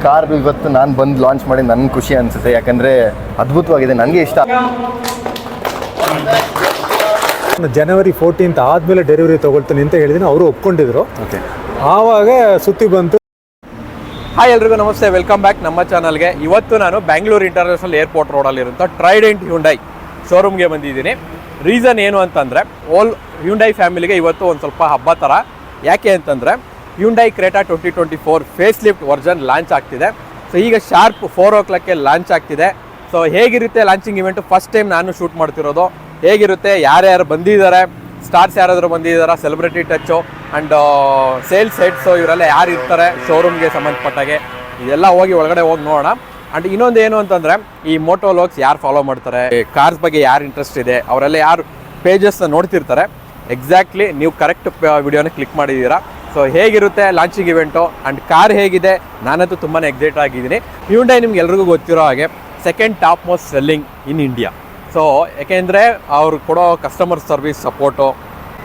Car ಇವತ್ತು ನಾನು ಬಂದು ಲಾಂಚ್ ಮಾಡಿ ನನಗೆ ಖುಷಿ ಅನಿಸುತ್ತೆ, ಯಾಕಂದರೆ ಅದ್ಭುತವಾಗಿದೆ, ನನಗೆ ಇಷ್ಟ. ಜನವರಿ 14 ಆದಮೇಲೆ ಡೆಲಿವರಿ ತೊಗೊಳ್ತೀನಿ ಅಂತ ಹೇಳಿದ್ದೀನಿ, ಅವರು ಒಪ್ಕೊಂಡಿದ್ರು. ಓಕೆ, ಆವಾಗ ಸುತ್ತಿ ಬಂತು. ಹಾಯ್ ಎಲ್ರಿಗೂ ನಮಸ್ತೆ, ವೆಲ್ಕಮ್ ಬ್ಯಾಕ್ ನಮ್ಮ ಚಾನಲ್ಗೆ. ಇವತ್ತು ನಾನು ಬ್ಯಾಂಗ್ಳೂರು ಇಂಟರ್ನ್ಯಾಷನಲ್ ಏರ್ಪೋರ್ಟ್ ರೋಡಲ್ಲಿರುವಂಥ ಟ್ರೈಡೆಂಟ್ ಹ್ಯುಂಡೈ ಶೋರೂಮ್ಗೆ ಬಂದಿದ್ದೀನಿ. ರೀಸನ್ ಏನು ಅಂತಂದರೆ, ಓಲ್ ಹ್ಯುಂಡೈ ಫ್ಯಾಮಿಲಿಗೆ ಇವತ್ತು ಒಂದು ಸ್ವಲ್ಪ ಹಬ್ಬ ಥರ. ಯಾಕೆ ಅಂತಂದರೆ Hyundai Creta 2024 face lift version launch ಆಗ್ತಿದೆ. ಸೊ ಈಗ ಶಾರ್ಪ್ 4 o'clock ಲಾಂಚ್ ಆಗ್ತಿದೆ. ಸೊ ಹೇಗಿರುತ್ತೆ ಲಾಂಚಿಂಗ್ ಇವೆಂಟು, ಫಸ್ಟ್ ಟೈಮ್ ನಾನು ಶೂಟ್ ಮಾಡ್ತಿರೋದು. ಹೇಗಿರುತ್ತೆ, ಯಾರ್ಯಾರು ಬಂದಿದ್ದಾರೆ, ಸ್ಟಾರ್ಸ್ ಯಾರಾದರೂ ಬಂದಿದ್ದಾರಾ, celebrity touch and sales heads ಇವರೆಲ್ಲ ಯಾರು ಇರ್ತಾರೆ ಶೋರೂಮ್ಗೆ ಸಂಬಂಧಪಟ್ಟಾಗೆ, ಇದೆಲ್ಲ ಒಳಗಡೆ ಹೋಗಿ ನೋಡೋಣ. ಆ್ಯಂಡ್ ಇನ್ನೊಂದು ಏನು ಅಂತಂದರೆ, ಈ ಮೋಟೋ ವ್ಲಾಗ್ಸ್ ಯಾರು ಫಾಲೋ ಮಾಡ್ತಾರೆ, ಕಾರ್ಸ್ ಬಗ್ಗೆ ಯಾರು ಇಂಟ್ರೆಸ್ಟ್ ಇದೆ, ಅವರೆಲ್ಲ ಯಾರು ಪೇಜಸ್ನ ನೋಡ್ತಿರ್ತಾರೆ, ಎಕ್ಸಾಕ್ಟ್ಲಿ ನೀವು ಕರೆಕ್ಟ್ ವಿಡಿಯೋನ ಕ್ಲಿಕ್ ಮಾಡಿದ್ದೀರಾ. ಸೊ ಹೇಗಿರುತ್ತೆ ಲಾಂಚಿಂಗ್ ಇವೆಂಟು ಆ್ಯಂಡ್ ಕಾರ್ ಹೇಗಿದೆ, ನಾನಂತೂ ತುಂಬಾ ಎಕ್ಸೈಟ್ ಆಗಿದ್ದೀನಿ. ಹ್ಯುಂಡೈ ನಿಮ್ಗೆ ಎಲ್ರಿಗೂ ಗೊತ್ತಿರೋ ಹಾಗೆ second top most selling in India. So ಯಾಕೆಂದರೆ ಅವ್ರು ಕೊಡೋ ಕಸ್ಟಮರ್ ಸರ್ವಿಸ್ ಸಪೋರ್ಟು.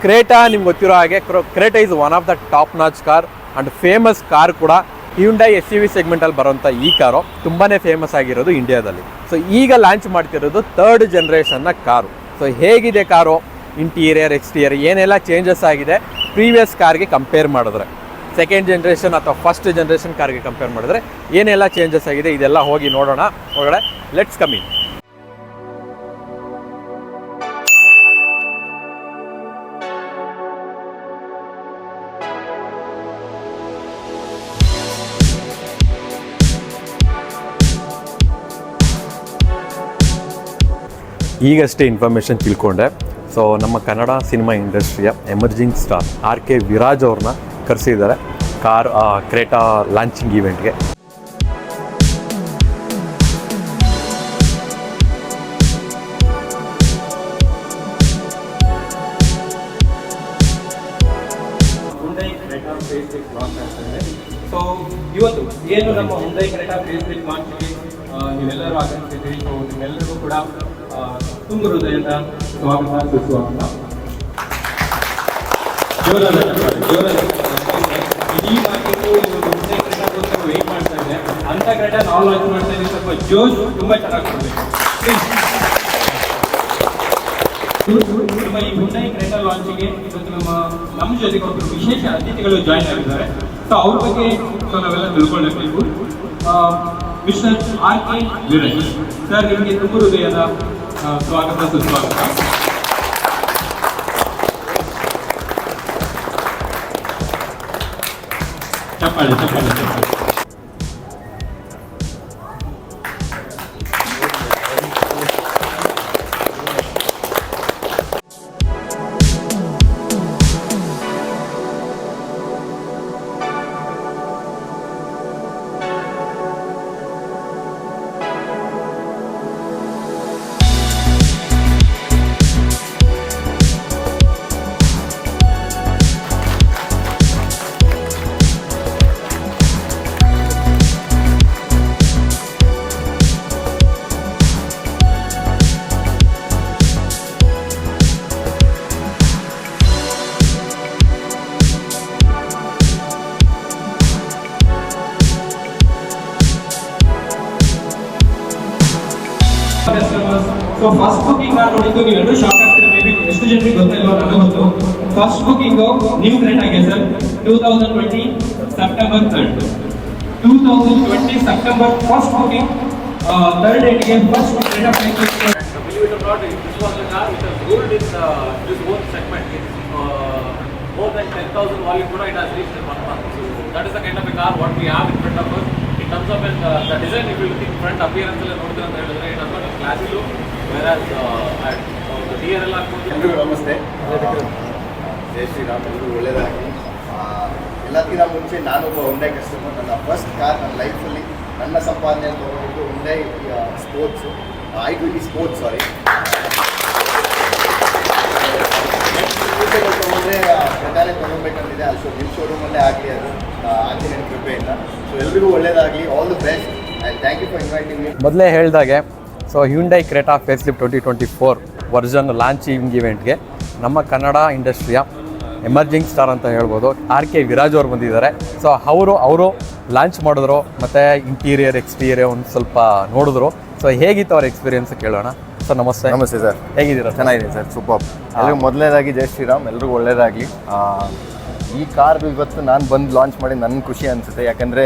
ಕ್ರೇಟಾ ನಿಮ್ಗೆ ಗೊತ್ತಿರೋ ಹಾಗೆ, Creta is one of the top notch car and famous car ಕೂಡ. ಹ್ಯುಂಡೈ SUV ಸೆಗ್ಮೆಂಟಲ್ಲಿ ಬರೋಂಥ ಈ ಕಾರು ತುಂಬಾ ಫೇಮಸ್ ಆಗಿರೋದು ಇಂಡಿಯಾದಲ್ಲಿ. ಸೊ ಈಗ ಲಾಂಚ್ ಮಾಡ್ತಿರೋದು 3rd ಜನರೇಷನ್ನ ಕಾರು. ಸೊ ಹೇಗಿದೆ ಕಾರು, ಇಂಟೀರಿಯರ್ ಎಕ್ಸ್ಟೀರಿಯರ್ ಏನೆಲ್ಲ ಚೇಂಜಸ್ ಆಗಿದೆ ಪ್ರೀವಿಯಸ್ ಕಾರ್ಗೆ ಕಂಪೇರ್ ಮಾಡಿದ್ರೆ, ಸೆಕೆಂಡ್ ಜನರೇಷನ್ ಅಥವಾ ಫಸ್ಟ್ ಜನರೇಷನ್ ಕಾರ್ಗೆ ಕಂಪೇರ್ ಮಾಡಿದ್ರೆ ಏನೆಲ್ಲ ಚೇಂಜಸ್ ಆಗಿದೆ, ಇದೆಲ್ಲ ಹೋಗಿ ನೋಡೋಣ ಒಳಗಡೆ. Let's come in. ಈಗಷ್ಟೇ ಇನ್ಫಾರ್ಮೇಷನ್ ತಿಳ್ಕೊಂಡೆ. ಸೊ ನಮ್ಮ ಕನ್ನಡ ಸಿನಿಮಾ ಇಂಡಸ್ಟ್ರಿಯ ಎಮರ್ಜಿಂಗ್ ಸ್ಟಾರ್ RK ವಿರಾಜ್ ಅವ್ರನ್ನ ಕರೆಸಿದ್ದಾರೆ ಕಾರ್ ಕ್ರೇಟಾ ಲಾಂಚಿಂಗ್ ಇವೆಂಟ್ಗೆ. ಸೊ ಇವತ್ತು ಏನು ನಮ್ಮ ಹುಂಡೈ ಕ್ರೇಟಾ ಫೇಸ್ ಲಿಫ್ಟ್ ಲಾಂಚ್ಗೆ ನೀವೆಲ್ಲರೂ ಆಗಮಿಸಿದ್ದೀರಿ. ಸೊ ನಿಮ್ಮೆಲ್ಲರಿಗೂ ಕೂಡ ತುಂಬ ಹೃದಯದ ಸ್ವಾಗತ ಸುಸ್ವಾಗತ. ಇಡೀ ಮಾರ್ಕೆಟು ಹುಂಡೈ ಕ್ರೇಟಾಗೋಸ್ಕರ ವೆಯ್ಟ್ ಮಾಡ್ತಾ ಇದೆ. ಅಂಥ ಕ್ರೇಟಾ ನಾವು ಲಾಂಚ್ ಮಾಡ್ತಾ ಇದ್ದೀವಿ. ಸ್ವಲ್ಪ ಜೋಶ್ ತುಂಬ ಚೆನ್ನಾಗಿ ಕೊಡಬೇಕು. ನಮ್ಮ ಈ ಹುಂಡೈ ಕ್ರೇಟಾ ಲಾಂಚಿಗೆ ಇವತ್ತು ನಮ್ಮ ಜೊತೆಗೆ ಒಬ್ಬರು ವಿಶೇಷ ಅತಿಥಿಗಳು ಜಾಯ್ನ್ ಆಗಿದ್ದಾರೆ. ಸೊ ಅವ್ರ ಬಗ್ಗೆ ನಾವೆಲ್ಲ ತಿಳ್ಕೊಳ್ಳಬೇಕು. ಮಿಸ್ಟರ್ RK ವಿರಾಜ್ ಸರ್, ನಿಮಗೆ ತುಂಬ ಹೃದಯದ ಸ್ವಾಗತ ಸುಸ್ವಾಗತ. ಚಪ್ಪಾಳೆ ಚಪ್ಪಾಳೆ ಚಪ್ಪಾಳೆ. ಸೊ ಫಸ್ಟ್ ಬುಕಿಂಗ್ ನೋಡಿದ್ದು ನೀವೆಲ್ಲರೂ ಶಾಕ್ ಆಗ್ತೀರಾ. ಮೇ ಬಿ ಎಷ್ಟು ಜನರಿಗೆ ಗೊತ್ತಿಲ್ವೋ, ನನಗೆ ಗೊತ್ತು. ಫಸ್ಟ್ ಬುಕಿಂಗ್ ನ್ಯೂ ಕ್ರೇಟಾಗೆ sir 2020 September 3rd 2020 September first booking 3rd ಡೇಟ್ಗೆ first Creta face lift. Believe it or not, this was a car which has ruled in this whole segment. More than 10,000 volume it has reached in 1 month. So that is the kind of a car what we have in front of us. In terms of the design, if you look in front appearance, it has got a classy look, whereas the DRL ಎಲ್ರಿಗೂ ನಮಸ್ತೆ, ಜೈ ಶ್ರೀರಾಮ್, ಎಲ್ರಿಗೂ ಒಳ್ಳೆಯದಾಗಿ. ಎಲ್ಲಕ್ಕಿಂತ ಮುಂಚೆ ನಾನೊಬ್ಬ Hyundai customer. ನನ್ನ first car ನನ್ನ ಲೈಫಲ್ಲಿ ನನ್ನ ಸಂಪಾದನೆ ತೊಗೊಂಡಿದ್ದು ಹುಂಡೈ ಸ್ಪೋರ್ಟ್ಸು, i20 ಸ್ಪೋರ್ಟ್ಸ್. ಸಾರಿ, ತೊಗೊಂಡ್ರೆ ಪ್ರಧಾನ ತೊಗೊಬೇಕಂತಿದೆ. ಅಲ್ಲಿ ನಿಮ್ಮ ಶೋರೂಮಲ್ಲೇ ಆಗಲಿ, ಅದು ಆಂಜನೇಯನ ಕೃಪೆಯಿಂದ. ಸೊ ಎಲ್ರಿಗೂ ಒಳ್ಳೆಯದಾಗಲಿ, all the best and thank you for inviting me. ಮೊದಲೇ ಹೇಳಿದಾಗೆ, so Hyundai Creta face lift 2024 version launching ಇವೆಂಟ್ಗೆ ನಮ್ಮ ಕನ್ನಡ ಇಂಡಸ್ಟ್ರಿಯ ಎಮರ್ಜಿಂಗ್ ಸ್ಟಾರ್ ಅಂತ ಹೇಳ್ಬೋದು, RK ವಿರಾಜ್ ಅವ್ರು ಬಂದಿದ್ದಾರೆ. ಸೊ ಅವರು ಲಾಂಚ್ ಮಾಡಿದ್ರು, ಮತ್ತು ಇಂಟೀರಿಯರ್ ಎಕ್ಸ್ಟೀರಿಯರ್ ಒಂದು ಸ್ವಲ್ಪ ನೋಡಿದ್ರು. ಸೊ ಹೇಗಿತ್ತು ಅವ್ರ ಎಕ್ಸ್ಪೀರಿಯನ್ಸ್ ಕೇಳೋಣ. ಸರ್ ನಮಸ್ತೆ. ನಮಸ್ತೆ ಸರ್, ಹೇಗಿದ್ದೀರಾ? ಚೆನ್ನಾಗಿದೆ ಸರ್, ಸೂಪರ್. ಎಲ್ರಿಗೂ ಮೊದಲನೇದಾಗಿ ಜೈ ಶ್ರೀರಾಮ್, ಎಲ್ರಿಗೂ ಒಳ್ಳೇದಾಗಲಿ. ಈ ಕಾರ್ ಇವತ್ತು ನಾನು ಬಂದು ಲಾಂಚ್ ಮಾಡಿ ನನಗೆ ಖುಷಿ ಅನಿಸುತ್ತೆ, ಯಾಕಂದರೆ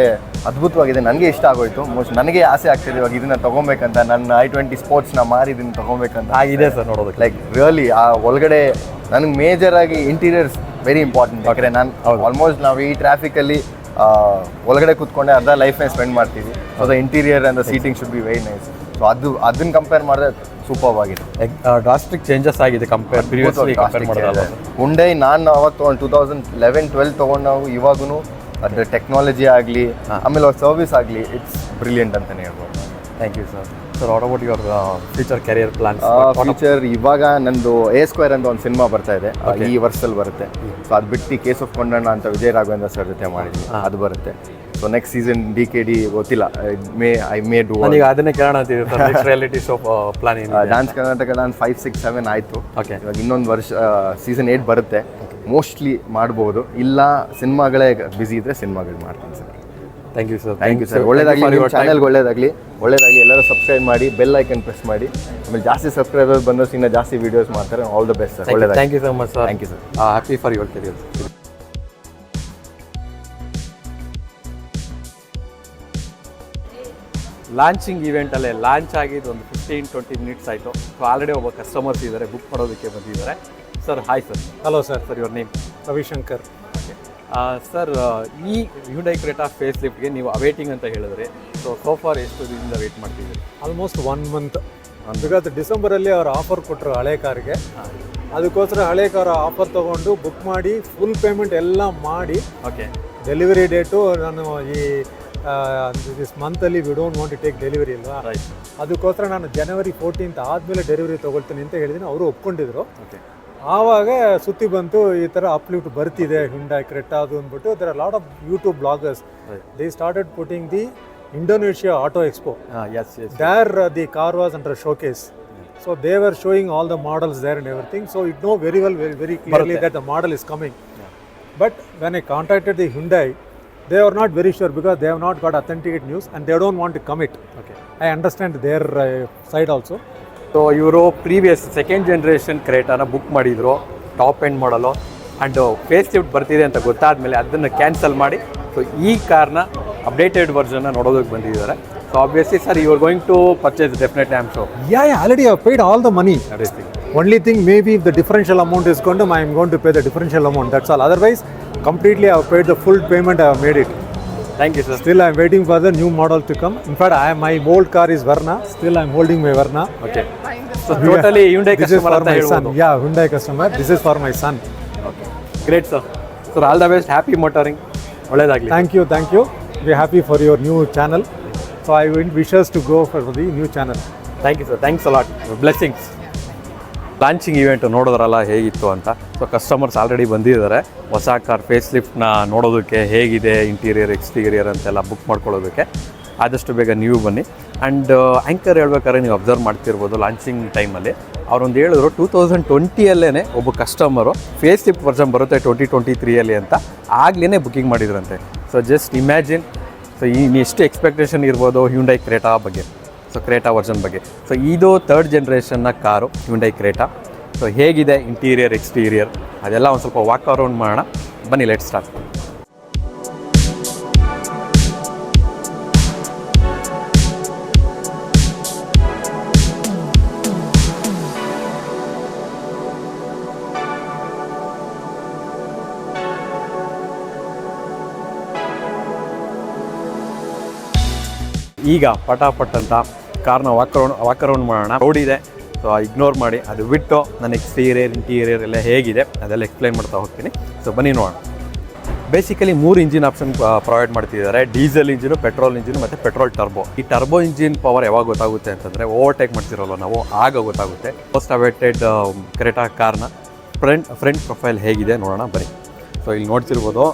ಅದ್ಭುತವಾಗಿದೆ, ನನಗೆ ಇಷ್ಟ ಆಗೋಯ್ತು. ಮೋಸ್ಟ್ ನನಗೆ ಆಸೆ ಆಗ್ತಿದೆ ಇವಾಗ ಇದನ್ನು ತೊಗೊಬೇಕಂತ. ನನ್ನ i20 ಸ್ಪೋರ್ಟ್ಸ್ನ ಮಾರಿ ಇದನ್ನು ತೊಗೊಬೇಕಂತ ಆಗಿದೆ ಸರ್ ನೋಡೋದಕ್ಕೆ. ಲೈಕ್ ರಿಯಲಿ ಆ ಒಳಗಡೆ ನನಗೆ ಮೇಜರಾಗಿ ಇಂಟೀರಿಯರ್ಸ್ ವೆರಿ ಇಂಪಾರ್ಟೆಂಟ್. ಯಾಕಂದರೆ ನಾನು ಆಲ್ಮೋಸ್ಟ್ ನಾವು ಈ ಟ್ರಾಫಿಕಲ್ಲಿ ಒಳಗಡೆ ಕೂತ್ಕೊಂಡೆ ಅರ್ಧ ಲೈಫ್ನೇ ಸ್ಪೆಂಡ್ ಮಾಡ್ತೀವಿ. So the interior and the seating should be very nice. So ಅದನ್ನು ಕಂಪೇರ್ ಮಾಡಿದ್ರೆ ಸೂಪರ್ ಆಗಿದೆ. ಡ್ರಾಸ್ಟಿಕ್ ಚೇಂಜಸ್ ಆಗಿದೆ ಪ್ರಿವಿಯಸ್ಲಿ ಕಂಪೇರ್ ಮಾಡಿದ್ರೆ. ಹುಂಡೈ ನಾನು ಅವತ್ತು 2011-12 ತೊಗೊಂಡು ನಾವು ಇವಾಗೂ ಅದ್ರ ಟೆಕ್ನಾಲಜಿ ಆಗಲಿ ಆಮೇಲೆ ಅವ್ರ ಸರ್ವಿಸ್ ಆಗಲಿ ಇಟ್ಸ್ ಬ್ರಿಲಿಯಂಟ್ ಅಂತಲೇ ಹೇಳ್ಬೋದು. Thank you sir. Sir what about your future career plans? Future ಇವಾಗ ನಂದು A² ಅಂತ ಒಂದು ಸಿನಿಮಾ ಬರ್ತಾ ಇದೆ, ಈ ವರ್ಷದಲ್ಲಿ ಬರುತ್ತೆ. ಸೊ ಅದು ಬಿಟ್ಟು ಕೇಸ್ ಆಫ್ ಕೊಂಡಣ್ಣ ಅಂತ ವಿಜಯ್ ರಾಘವೇಂದ್ರ ಸರ್ ಜೊತೆ ಮಾಡಿದ್ವಿ, ಅದು ಬರುತ್ತೆ. ಸೊ ನೆಕ್ಸ್ಟ್ ಸೀಸನ್ DKD ಗೊತ್ತಿಲ್ಲ, ಐ ಮೇ ಡೂ. ಈಗ ಅದನ್ನೇ ಕೇಳೋಣ ಅಂತಿದೆ ನೆಕ್ಸ್ಟ್ ರಿಯಾಲಿಟಿ ಶೋ ಪ್ಲಾನ್ ಏನು? ಡಾನ್ಸ್ ಕರ್ನಾಟಕ ನಾನು 5, 6, 7 ಆಯಿತು. ಓಕೆ, ಇವಾಗ ಇನ್ನೊಂದು ವರ್ಷ ಸೀಸನ್ 8 ಬರುತ್ತೆ, ಮೋಸ್ಟ್ಲಿ ಮಾಡ್ಬೋದು. ಇಲ್ಲ ಸಿನಿಮಾಗಳೇ ಬ್ಯುಸಿ ಇದ್ದರೆ ಸಿನಿಮಾಗಳು ಮಾಡ್ತೀನಿ sir. Thank you sir. Thank you sir. ಒಳ್ಳೇದಾಗಲಿ, ನಿಮ್ಮ ಚಾನಲ್ಗೆ ಒಳ್ಳೇದಾಗಲಿ. ಎಲ್ಲರೂ ಸಬ್ಸ್ಕ್ರೈಬ್ ಮಾಡಿ, ಬೆಲ್ ಐಕನ್ ಪ್ರೆಸ್ ಮಾಡಿ. ಆಮೇಲೆ ಜಾಸ್ತಿ ಸಬ್ಸ್ಕ್ರೈಬರ್ಸ್ ಬಂದು ಇನ್ನೂ ಜಾಸ್ತಿ ವೀಡಿಯೋಸ್ ಮಾಡ್ತಾರೆ. All the best sir. ಒಳ್ಳೆಯದಾಗಿ. Thank you so much sir. Thank you sir. Happy for your career. Launching ಇವೆಂಟಲ್ಲೇ ಲಾಂಚ್ ಆಗಿದ್ದು ಒಂದು 15-20 ಮಿನಿಟ್ಸ್ ಆಯಿತು. ಸೊ ಆಲ್ರೆಡಿ ಒಬ್ಬ ಕಸ್ಟಮರ್ಸ್ ಇದ್ದಾರೆ, ಬುಕ್ ಮಾಡೋದಕ್ಕೆ ಬಂದಿದ್ದಾರೆ. Sir hi sir. Hello sir. Sir your name? Ravishankar. Sir ಈ ಹ್ಯುಂಡೈ ಕ್ರೆಟಾ ಫೇಸ್ ಲಿಫ್ಟ್ಗೆ ನೀವು ಅವೇಟಿಂಗ್ ಅಂತ ಹೇಳಿದ್ರೆ, ಸೊ ಫಾರ್ ಎಷ್ಟು ದಿನದಿಂದ ವೇಟ್ ಮಾಡ್ತಿದ್ದೀರಿ? Almost 1 month. ಬಿಕಾಸ್ ಡಿಸೆಂಬರಲ್ಲಿ ಅವ್ರು ಆಫರ್ ಕೊಟ್ಟರು ಹಳೆ ಕಾರಿಗೆ. ಅದಕ್ಕೋಸ್ಕರ ಹಳೆ ಕಾರ್ ಆಫರ್ ತೊಗೊಂಡು ಬುಕ್ ಮಾಡಿ ಫುಲ್ ಪೇಮೆಂಟ್ ಎಲ್ಲ ಮಾಡಿ, ಓಕೆ, ಡೆಲಿವರಿ ಡೇಟು ನಾನು ಈ ದಿಸ್ ಮಂತಲ್ಲಿ we don't want to take delivery ಅಲ್ವಾ, ರೈಟ್. ಅದಕ್ಕೋಸ್ಕರ ನಾನು ಜನವರಿ 14th ಆದಮೇಲೆ ಡೆಲಿವರಿ ತೊಗೊಳ್ತೀನಿ ಅಂತ ಹೇಳಿದ್ದೀನಿ. ಅವರು ಒಪ್ಕೊಂಡಿದ್ರು. ಓಕೆ, ಆವಾಗ ಸುದ್ದಿ ಬಂತು ಈ ಥರ ಅಪ್ಲಿಫ್ಟ್ ಬರ್ತಿದೆ ಹ್ಯುಂಡೈ ಕ್ರೆಟಾ ಅದು ಅಂದ್ಬಿಟ್ಟು. There are lot of YouTube bloggers, they started putting the Indonesia Auto Expo. Yes. There the car was under showcase. So they were showing all the models there and everything. So it know very well, very clearly that the model is coming. But when I contacted the Hyundai, they are not very sure because they have not got authenticate news and they don't want to commit. Okay. I understand their side also. So ಇವರು previous second generation ಕ್ರೇಟಾನ book ಮಾಡಿದ್ರು, top end ಮಾಡಲು. And face lift ಬರ್ತಿದೆ ಅಂತ ಗೊತ್ತಾದಮೇಲೆ ಅದನ್ನು cancel ಮಾಡಿ so ಈ ಕಾರ್ನ updated ವರ್ಷನ್ನ ನೋಡೋದಕ್ಕೆ ಬಂದಿದ್ದಾರೆ. So obviously sir you are going to purchase definitely, I am sure. Yeah, already I have paid all the money. Only thing maybe if the differential amount is going to, I am going to pay the differential amount. That's all. Otherwise, completely I have paid the full payment. I have made it. Thank you sir. Still I am waiting for the new model to come. In fact, my old car is Verna. Still I am holding my Verna. Okay. So totally Hyundai This is customer for ಅಂತ my son. ಹೇಳ್ಬೋದು. Yeah, Hyundai customer. This is for my son. Okay. Great sir. So all the best. Happy motoring. ಒಳ್ಳೆಯದಾಗಲಿ. Thank you. We are happy for your new channel. So I wish us to go for the new channel. Thank you sir. Thanks a lot. Blessings. Launching event ನೋಡಿದ್ರಲ್ಲ ಹೇಗಿತ್ತು ಅಂತ. So customers already ಬಂದಿದ್ದಾರೆ ಹೊಸ car face ಲಿಫ್ಟ್ನ ನೋಡೋದಕ್ಕೆ, ಹೇಗಿದೆ interior exterior ಅಂತೆಲ್ಲ book ಮಾಡ್ಕೊಳ್ಳೋದಕ್ಕೆ. ಆದಷ್ಟು ಬೇಗ ನೀವು ಬನ್ನಿ. ಆ್ಯಂಡ್ ಆ್ಯಂಕರ್ ಹೇಳ್ಬೇಕಾದ್ರೆ ನೀವು ಅಬ್ಸರ್ವ್ ಮಾಡ್ತಿರ್ಬೋದು ಲಾಂಚಿಂಗ್ ಟೈಮಲ್ಲಿ ಅವರೊಂದು ಹೇಳಿದ್ರು 2020ಯಲ್ಲೇ ಒಬ್ಬ ಕಸ್ಟಮರು ಫೇಸ್ ಲಿಫ್ಟ್ ವರ್ಷನ್ ಬರುತ್ತೆ 2023 ಅಂತ ಆಗ್ಲೇ ಬುಕ್ಕಿಂಗ್ ಮಾಡಿದ್ರಂತೆ. So just imagine. ಸೊ ಎಷ್ಟು ಎಕ್ಸ್ಪೆಕ್ಟೇಷನ್ ಇರ್ಬೋದು ಹ್ಯುಂಡೈ ಕ್ರೇಟಾ ಬಗ್ಗೆ, ಸೊ ಕ್ರೇಟಾ ವರ್ಷನ್ ಬಗ್ಗೆ. ಸೊ ಇದು 3rd ಜನ್ರೇಷನ್ನ ಕಾರು ಹ್ಯುಂಡೈ ಕ್ರೇಟಾ. ಸೊ ಹೇಗಿದೆ ಇಂಟೀರಿಯರ್ ಎಕ್ಸ್ಟೀರಿಯರ್ ಅದೆಲ್ಲ ಒಂದು ಸ್ವಲ್ಪ ವಾಕ್ ಅರೌಂಡ್ ಮಾಡೋಣ ಬನ್ನಿ. Let start. ಈಗ ಪಟಾಪಟ್ ಅಂತ ಕಾರ್ನ ವಾಕ್ ಅರೌಂಡ್ ಮಾಡೋಣ. ರೋಡ್ ಇದೆ, ಸೊ ಇಗ್ನೋರ್ ಮಾಡಿ ಅದು ಬಿಟ್ಟು ನನ್ನ ಎಕ್ಸ್ಟೀರಿಯರ್ ಇಂಟೀರಿಯರ್ ಎಲ್ಲ ಹೇಗಿದೆ ಅದೆಲ್ಲ ಎಕ್ಸ್ಪ್ಲೈನ್ ಮಾಡ್ತಾ ಹೋಗ್ತೀನಿ. ಸೊ ಬನ್ನಿ ನೋಡೋಣ. ಬೇಸಿಕಲಿ 3 ಇಂಜಿನ್ ಆಪ್ಷನ್ ಪ್ರೊವೈಡ್ ಮಾಡ್ತಿದ್ದಾರೆ. ಡೀಸೆಲ್ ಇಂಜಿನು, ಪೆಟ್ರೋಲ್ ಇಂಜಿನು ಮತ್ತು ಪೆಟ್ರೋಲ್ ಟರ್ಬೋ. ಈ ಟರ್ಬೋ ಇಂಜಿನ್ ಪವರ್ ಯಾವಾಗ ಗೊತ್ತಾಗುತ್ತೆ ಅಂತಂದರೆ ಓವರ್ಟೇಕ್ ಮಾಡ್ತಿರೋಲ್ಲ ನಾವು, ಆಗ ಗೊತ್ತಾಗುತ್ತೆ. ಮೋಸ್ಟ್ ಅವೇಟೆಡ್ ಕ್ರೆಟಾ ಕಾರ್ನ ಫ್ರಂಟ್ ಪ್ರೊಫೈಲ್ ಹೇಗಿದೆ ನೋಡೋಣ ಬನ್ನಿ. ಸೊ ಇಲ್ಲಿ ನೋಡ್ತಿರ್ಬೋದು,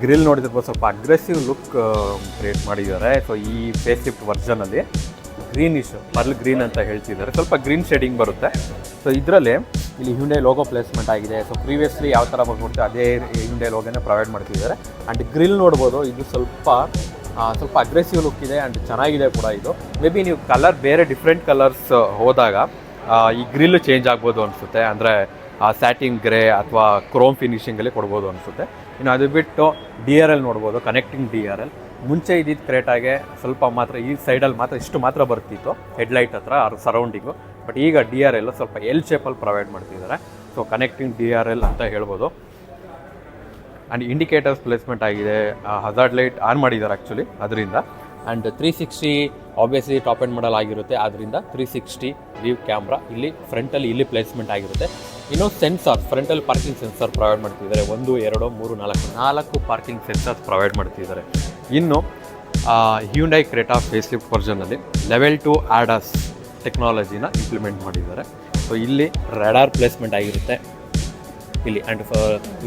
ಗ್ರಿಲ್ ನೋಡಿದಿರ್ಬೋದು, ಸ್ವಲ್ಪ ಅಗ್ರೆಸಿವ್ ಲುಕ್ ಕ್ರಿಯೇಟ್ ಮಾಡಿದ್ದಾರೆ. ಸೊ ಈ ಫೇಸ್ ಲಿಫ್ಟ್ ವರ್ಷನಲ್ಲಿ ಗ್ರೀನಿಶ್ ಪರ್ಲ್ ಗ್ರೀನ್ ಅಂತ ಹೇಳ್ತಿದ್ದಾರೆ, ಸ್ವಲ್ಪ ಗ್ರೀನ್ ಶೇಡಿಂಗ್ ಬರುತ್ತೆ. ಸೊ ಇದರಲ್ಲಿ ಇಲ್ಲಿ ಹ್ಯುಂಡೈ ಲೋಗೋ ಪ್ಲೇಸ್ಮೆಂಟ್ ಆಗಿದೆ. ಸೊ ಪ್ರೀವಿಯಸ್ಲಿ ಯಾವ ಥರ ಬರ್ಕೊಡ್ತೀವಿ ಅದೇ ಹ್ಯುಂಡೈ ಲೋಗೋನೇ ಪ್ರೊವೈಡ್ ಮಾಡ್ತಿದ್ದಾರೆ. ಆ್ಯಂಡ್ ಗ್ರಿಲ್ ನೋಡ್ಬೋದು, ಇದು ಸ್ವಲ್ಪ ಅಗ್ರೆಸಿವ್ ಲುಕ್ ಇದೆ ಆ್ಯಂಡ್ ಚೆನ್ನಾಗಿದೆ ಕೂಡ. ಇದು ಮೇ ಬಿ ನೀವು ಕಲರ್ ಬೇರೆ ಡಿಫ್ರೆಂಟ್ ಕಲರ್ಸ್ ಹೋದಾಗ ಈ ಗ್ರಿಲ್ ಚೇಂಜ್ ಆಗ್ಬೋದು ಅನಿಸುತ್ತೆ. ಅಂದರೆ ಸ್ಯಾಟಿನ್ ಗ್ರೇ ಅಥವಾ ಕ್ರೋಮ್ ಫಿನಿಷಿಂಗಲ್ಲಿ ಕೊಡ್ಬೋದು ಅನಿಸುತ್ತೆ. ಇನ್ನು ಅದು ಬಿಟ್ಟು DRL ನೋಡ್ಬೋದು, ಕನೆಕ್ಟಿಂಗ್ DRL. ಮುಂಚೆ ಇದ್ದಿದ್ದು ಕ್ರೇಟಾಗೆ ಸ್ವಲ್ಪ ಮಾತ್ರ ಈ ಸೈಡಲ್ಲಿ ಮಾತ್ರ ಇಷ್ಟು ಮಾತ್ರ ಬರ್ತಿತ್ತು ಹೆಡ್ಲೈಟ್ ಹತ್ರ ಸರೌಂಡಿಂಗು. ಬಟ್ ಈಗ DRL ಸ್ವಲ್ಪ ಎಲ್ ಶೇಪಲ್ಲಿ ಪ್ರೊವೈಡ್ ಮಾಡ್ತಿದ್ದಾರೆ. ಸೊ ಕನೆಕ್ಟಿಂಗ್ DRL ಅಂತ ಹೇಳ್ಬೋದು. ಆ್ಯಂಡ್ ಇಂಡಿಕೇಟರ್ಸ್ ಪ್ಲೇಸ್ಮೆಂಟ್ ಆಗಿದೆ, ಹಜಾರ್ಡ್ ಲೈಟ್ ಆನ್ ಮಾಡಿದ್ದಾರೆ ಆ್ಯಕ್ಚುಲಿ ಅದರಿಂದ. And 360 obviously top end model ಆಗಿರುತ್ತೆ, ಆದ್ದರಿಂದ 360 ವ್ಯೂ ಕ್ಯಾಮ್ರಾ ಇಲ್ಲಿ ಫ್ರಂಟಲ್ಲಿ ಇಲ್ಲಿ ಪ್ಲೇಸ್ಮೆಂಟ್ ಆಗಿರುತ್ತೆ. ಇನ್ನು ಸೆನ್ಸಾರ್, ಫ್ರಂಟಲ್ಲಿ ಪಾರ್ಕಿಂಗ್ ಸೆನ್ಸರ್ ಪ್ರೊವೈಡ್ ಮಾಡ್ತಿದ್ದಾರೆ. 1, 2, 3, 4 ಪಾರ್ಕಿಂಗ್ ಸೆನ್ಸರ್ಸ್ ಪ್ರೊವೈಡ್ ಮಾಡ್ತಿದ್ದಾರೆ. ಇನ್ನು ಹ್ಯುಂಡೈ ಕ್ರೆಟಾ ಫೇಸ್ ಲಿಫ್ಟ್ ವರ್ಷನಲ್ಲಿ ಲೆವೆಲ್ 2 ADAS ಟೆಕ್ನಾಲಜಿನ ಇಂಪ್ಲಿಮೆಂಟ್ ಮಾಡಿದ್ದಾರೆ. ಸೊ ಇಲ್ಲಿ ರೆಡಾರ್ ಪ್ಲೇಸ್ಮೆಂಟ್ ಆಗಿರುತ್ತೆ ಇಲ್ಲಿ. ಆ್ಯಂಡ್